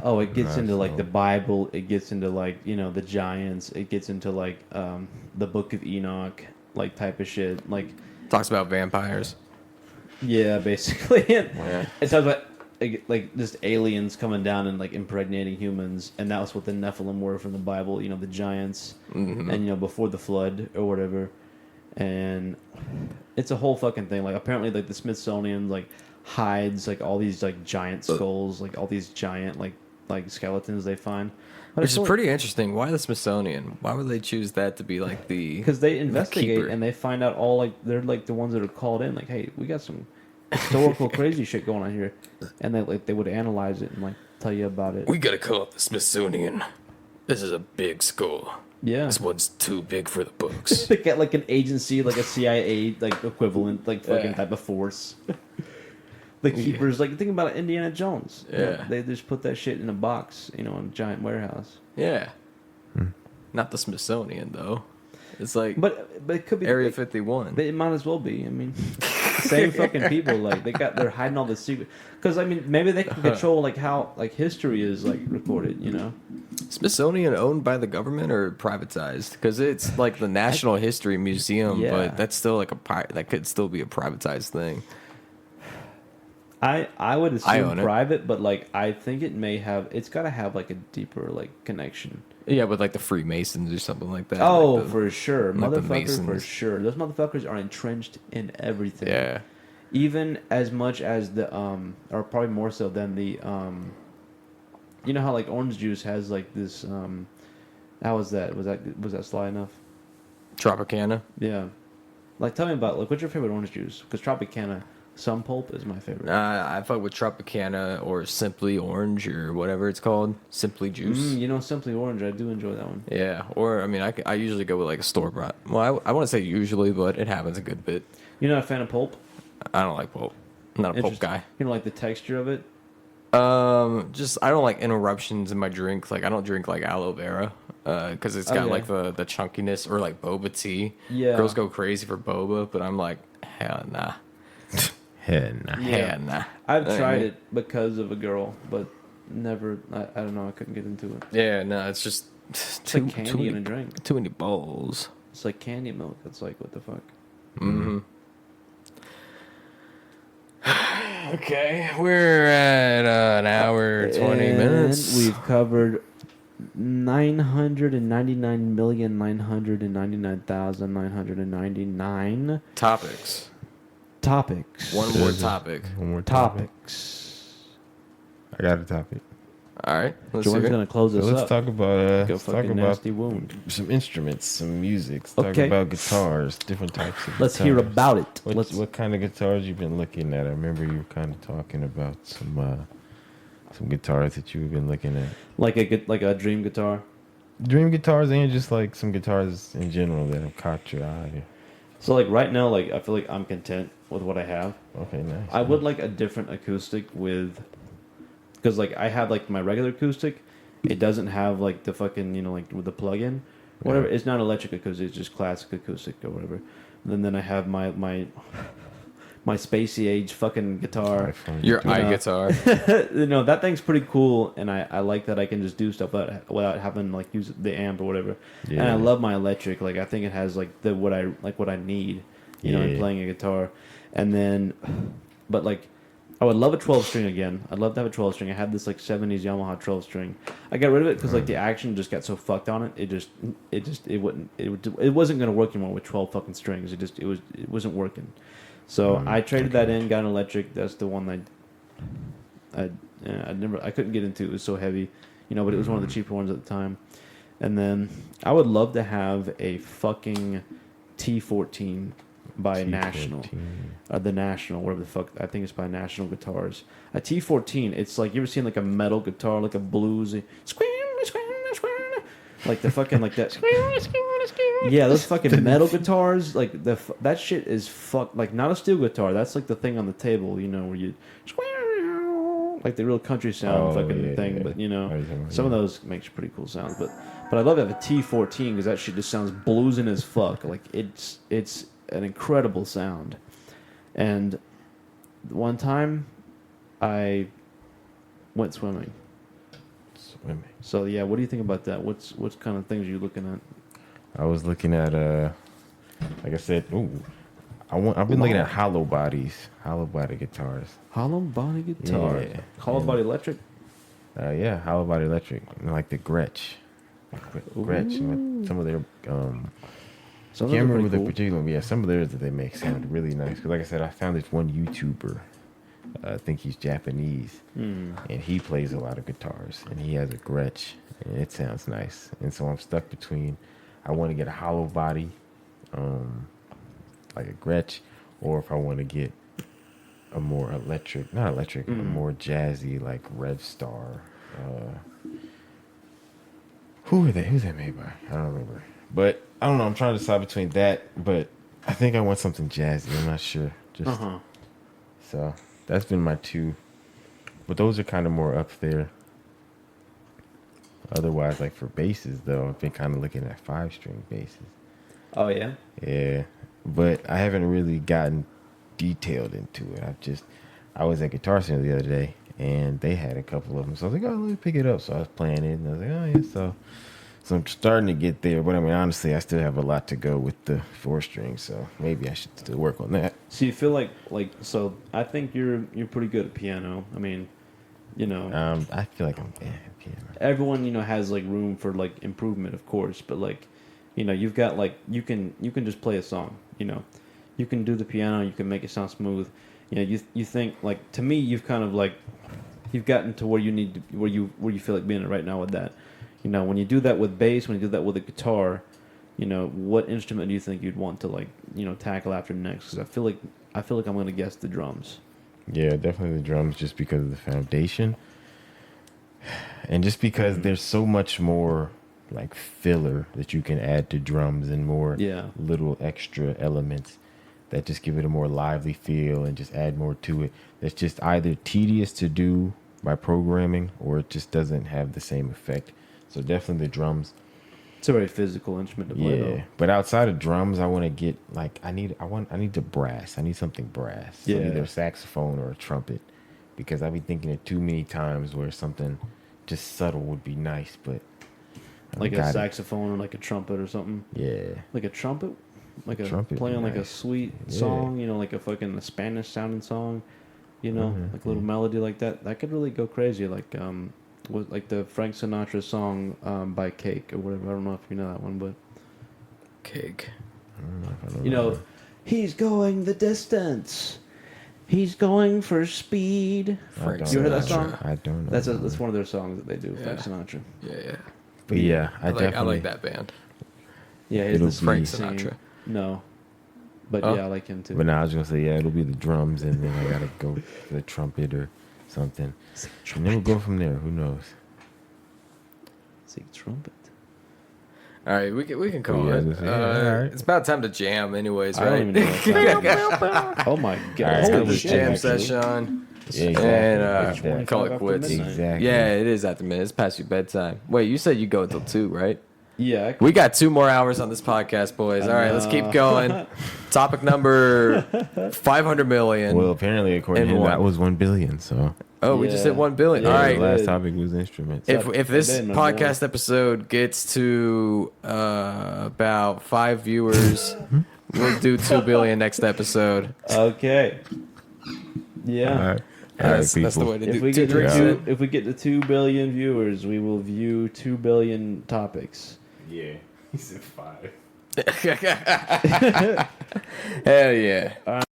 Speaker 3: Oh, it gets into like the Bible. It gets into like the giants. It gets into like the Book of Enoch, like type of shit. Like
Speaker 4: Talks about vampires.
Speaker 3: yeah, basically.
Speaker 4: Yeah.
Speaker 3: It talks about like just aliens coming down and like impregnating humans, and that was what the Nephilim were from the Bible. The giants, and before the flood or whatever. And it's a whole fucking thing. Like apparently, like the Smithsonian like hides like all these like giant skulls, like all these giant like like skeletons they find. But
Speaker 4: Which is pretty interesting. Why the Smithsonian? Why would they choose that to be like the?
Speaker 3: Because they investigate
Speaker 4: keeper.
Speaker 3: and they find out all like they're like the ones that are called in. Like, hey, we got some historical crazy shit going on here, and they would analyze it and like tell you about it.
Speaker 4: We gotta call up the Smithsonian. This is a big skull.
Speaker 3: Yeah.
Speaker 4: This one's too big for the books.
Speaker 3: They get like an agency, like a CIA, like equivalent, like fucking
Speaker 4: Yeah.
Speaker 3: type of force. The keepers, like think about Indiana Jones. You know,
Speaker 4: Yeah.
Speaker 3: they just put that shit in a box, in a giant warehouse.
Speaker 4: Yeah. Not the Smithsonian though. It's like
Speaker 3: But it could be
Speaker 4: Area
Speaker 3: like,
Speaker 4: 51.
Speaker 3: It might as well be. I mean, same fucking people. Like they're hiding all the secret. Because I mean, maybe they can control like how like history is like recorded. You know.
Speaker 4: Smithsonian owned by the government or privatized? Because it's like the National History Museum,
Speaker 3: Yeah.
Speaker 4: but that's still like that could still be a privatized thing.
Speaker 3: I would
Speaker 4: I
Speaker 3: assume
Speaker 4: own it.
Speaker 3: private, but like I think it's got to have like a deeper like connection.
Speaker 4: Yeah, with like the Freemasons or something like that.
Speaker 3: Oh,
Speaker 4: like the-
Speaker 3: for sure,
Speaker 4: like the
Speaker 3: motherfucker, for
Speaker 4: Masons.
Speaker 3: sure. Those motherfuckers are entrenched in everything.
Speaker 4: Yeah.
Speaker 3: Even as much as the or probably more so than the you know how like orange juice has like this how was that? Was that sly enough?
Speaker 4: Tropicana.
Speaker 3: Yeah. Like tell me about like what's your favorite orange juice? Because Tropicana Sun Pulp is my favorite.
Speaker 4: I fuck with Tropicana or Simply Orange or whatever it's called. Simply Juice.
Speaker 3: You know, Simply Orange, I do enjoy that one.
Speaker 4: Yeah, or I mean, I usually go with like a store bought. Well, I want to say usually, but it happens a good bit.
Speaker 3: You're not a fan of pulp?
Speaker 4: I don't like pulp. I'm not a pulp
Speaker 3: Interesting.
Speaker 4: guy.
Speaker 3: You don't like the texture of it?
Speaker 4: Just I don't like interruptions in my drink. Like I don't drink like aloe vera, because it's got
Speaker 3: Okay.
Speaker 4: like the chunkiness or like boba tea.
Speaker 3: Yeah.
Speaker 4: Girls go crazy for boba, but I'm like, hell nah,
Speaker 2: Hell nah.
Speaker 4: hell nah.
Speaker 3: I've
Speaker 4: I
Speaker 3: tried
Speaker 4: mean,
Speaker 3: it because of a girl, but never. I don't know. I couldn't get into it.
Speaker 4: Yeah, no, it's just
Speaker 3: It's like candy in a drink.
Speaker 4: Too many bowls.
Speaker 3: It's like candy milk. It's like what the fuck.
Speaker 4: Mm-hmm. Okay, we're at an hour 20
Speaker 3: And
Speaker 4: minutes.
Speaker 3: We've covered 999,999,999
Speaker 4: Topics.
Speaker 3: topics.
Speaker 4: One more topic.
Speaker 2: One more topic.
Speaker 3: Topics.
Speaker 2: I got a topic.
Speaker 4: All right, let's
Speaker 3: Jordan's
Speaker 4: hear it.
Speaker 3: gonna close
Speaker 2: So
Speaker 3: us
Speaker 2: let's
Speaker 3: up.
Speaker 2: talk about
Speaker 3: Go
Speaker 2: let's talk
Speaker 3: fucking
Speaker 2: about
Speaker 3: nasty wound.
Speaker 2: some instruments, some music. Let's talk
Speaker 3: Okay.
Speaker 2: about guitars, different types of
Speaker 3: Let's hear
Speaker 2: guitars.
Speaker 3: about it.
Speaker 2: What kind of guitars you've been looking at? I remember you were kind of talking about some guitars that you've been looking at.
Speaker 3: like a dream guitar.
Speaker 2: Dream guitars and just like some guitars in general that have caught your eye.
Speaker 3: So like right now, like I feel like I'm content with what I have.
Speaker 2: Okay, nice.
Speaker 3: I would like a different acoustic because like I have like my regular acoustic. It doesn't have like the fucking like with the plug-in, whatever.
Speaker 2: Yeah.
Speaker 3: It's not electric acoustic. It's just classic acoustic or whatever. And then I have my spacey age fucking guitar.
Speaker 4: Your
Speaker 3: You
Speaker 4: eye
Speaker 3: know.
Speaker 4: guitar.
Speaker 3: That thing's pretty cool, and I like that I can just do stuff without having like use the amp or whatever. And I love my electric. Like I think it has like what I need, in
Speaker 2: Yeah.
Speaker 3: playing a guitar. And then, but like, I would love a 12 string again. I'd love to have a 12 string. I had this like 70s Yamaha 12 string. I got rid of it because like the action just got so fucked on it. It wasn't gonna work anymore with 12 fucking strings. It wasn't working. So I traded that in, got an electric. That's the one I couldn't get into. It was so heavy, but it was one of the cheaper ones at the time. And then I would love to have a fucking T14 by National, the National, whatever the fuck. I think it's by National Guitars. A T14. It's like you ever seen like a metal guitar, like a bluesy, like the fucking like that. Yeah, those fucking metal guitars, like that shit is like not a steel guitar. That's like the thing on the table, where you like the real country sound thing.
Speaker 2: Yeah.
Speaker 3: But
Speaker 2: Right.
Speaker 3: some of those makes pretty cool sounds. But I'd love to have a T14 because that shit just sounds bluesing as fuck. Like it's an incredible sound. And one time, I went swimming. So yeah, what do you think about that? What kind of things are you looking at?
Speaker 2: I was looking at like I said, I've been looking at hollow body guitars.
Speaker 3: Hollow body guitar.
Speaker 2: Yeah.
Speaker 3: Hollow body electric.
Speaker 2: Yeah, hollow body electric, like the Gretsch. Gretsch, some of their
Speaker 3: Some
Speaker 2: I
Speaker 3: of
Speaker 2: can't
Speaker 3: them are
Speaker 2: remember
Speaker 3: pretty
Speaker 2: the particular, but yeah, some of theirs that they make sound really nice. Because like I said, I found this one YouTuber I think he's Japanese, and he plays a lot of guitars, and he has a Gretsch, and it sounds nice. And so I'm stuck between, I want to get a hollow body, like a Gretsch, or if I want to get a more electric, not electric, a more jazzy, like Red Star. Who's that made by? I don't remember. But I don't know. I'm trying to decide between that, but I think I want something jazzy. I'm not sure. Just so that's been my two. But those are kind of more up there. Otherwise, like for basses, though, I've been kind of looking at 5-string basses.
Speaker 3: Oh yeah.
Speaker 2: Yeah, but I haven't really gotten detailed into it. I was at Guitar Center the other day, and they had a couple of them. So I was like, oh, let me pick it up. So I was playing it, and I was like, oh yeah. So I'm starting to get there. But I mean, honestly, I still have a lot to go with the 4-string. So maybe I should still work on that.
Speaker 3: So you feel like so? I think you're pretty good at piano. I mean, you know,
Speaker 2: I feel like I'm bad at piano.
Speaker 3: everyone has like room for like improvement, of course, but like, you've got like you can just play a song. You can do the piano. You can make it sound smooth. You think like, to me, you've kind of like, you've gotten to where you need to, where you feel like being right now with that. When you do that with bass, when you do that with a guitar, what instrument do you think you'd want to like, tackle after next? Because I feel like I'm gonna guess the drums.
Speaker 2: Yeah, definitely the drums, just because of the foundation, and just because there's so much more like filler that you can add to drums, and more little extra elements that just give it a more lively feel and just add more to it. That's just either tedious to do by programming, or it just doesn't have the same effect. So definitely the drums.
Speaker 3: It's a very physical instrument to play, though.
Speaker 2: But outside of drums, I want to get like I need the brass. I need something brass. So either a saxophone or a trumpet, because I've been thinking it too many times where something just subtle would be nice, but
Speaker 3: like a saxophone or like a trumpet or something.
Speaker 2: Yeah,
Speaker 3: like a trumpet, like a
Speaker 2: trumpet
Speaker 3: playing like a
Speaker 2: nice.
Speaker 3: sweet song. Like a fucking Spanish sounding song. Like a little melody like that. That could really go crazy. Like like the Frank Sinatra song by Cake or whatever. I don't know if you know that one, but
Speaker 4: Cake.
Speaker 2: I don't know.
Speaker 3: He's going the distance. He's going for speed.
Speaker 4: Frank
Speaker 3: You heard that
Speaker 4: Sinatra.
Speaker 3: song?
Speaker 2: I don't know.
Speaker 3: That's one of their songs that they do. Frank Sinatra.
Speaker 4: Yeah.
Speaker 2: But yeah, I
Speaker 4: like that band.
Speaker 3: Yeah,
Speaker 2: It'll
Speaker 3: he's the
Speaker 4: Frank
Speaker 3: singing.
Speaker 4: Sinatra.
Speaker 3: No, but
Speaker 4: Oh.
Speaker 3: yeah, I like him too.
Speaker 2: But now I was gonna say, it'll be the drums, and then I gotta go for the trumpet or something, and then we'll go from there. Who knows?
Speaker 3: Sing trumpet.
Speaker 4: All right, we can call
Speaker 2: Yeah,
Speaker 4: it.
Speaker 2: that's it. All right.
Speaker 4: It's about time to jam, anyways,
Speaker 3: I don't
Speaker 4: right?
Speaker 3: even know what that Oh my god!
Speaker 2: All right,
Speaker 4: Let's
Speaker 2: Holy
Speaker 4: get this
Speaker 2: shit,
Speaker 4: jam
Speaker 2: actually.
Speaker 4: session
Speaker 2: Yeah, exactly.
Speaker 4: and
Speaker 2: Like
Speaker 4: call
Speaker 3: that.
Speaker 4: it quits.
Speaker 3: After midnight.
Speaker 2: Exactly.
Speaker 4: Yeah, it is after midnight. It's past your bedtime. Wait, you said you go until 2, right?
Speaker 3: Yeah,
Speaker 4: We got 2 more hours on this podcast, boys. All right, let's keep going. Topic number 500 million.
Speaker 2: Well, apparently, according to
Speaker 4: And
Speaker 2: him,
Speaker 4: one.
Speaker 2: that was 1 billion. So
Speaker 4: Oh, we just hit 1 billion.
Speaker 3: Yeah,
Speaker 4: All
Speaker 2: the
Speaker 4: right.
Speaker 2: last
Speaker 3: did.
Speaker 2: topic was instruments.
Speaker 4: If this
Speaker 3: Then, my boy.
Speaker 4: podcast episode gets to about 5 viewers, we'll do 2 billion next episode.
Speaker 3: Okay. Yeah.
Speaker 2: All right,
Speaker 4: That's the
Speaker 2: people.
Speaker 4: way to
Speaker 3: If
Speaker 4: do
Speaker 3: we get
Speaker 4: drink
Speaker 3: to
Speaker 4: it.
Speaker 3: if we get to 2 billion viewers, we will view 2 billion topics.
Speaker 2: Yeah, he said 5.
Speaker 4: Hell yeah.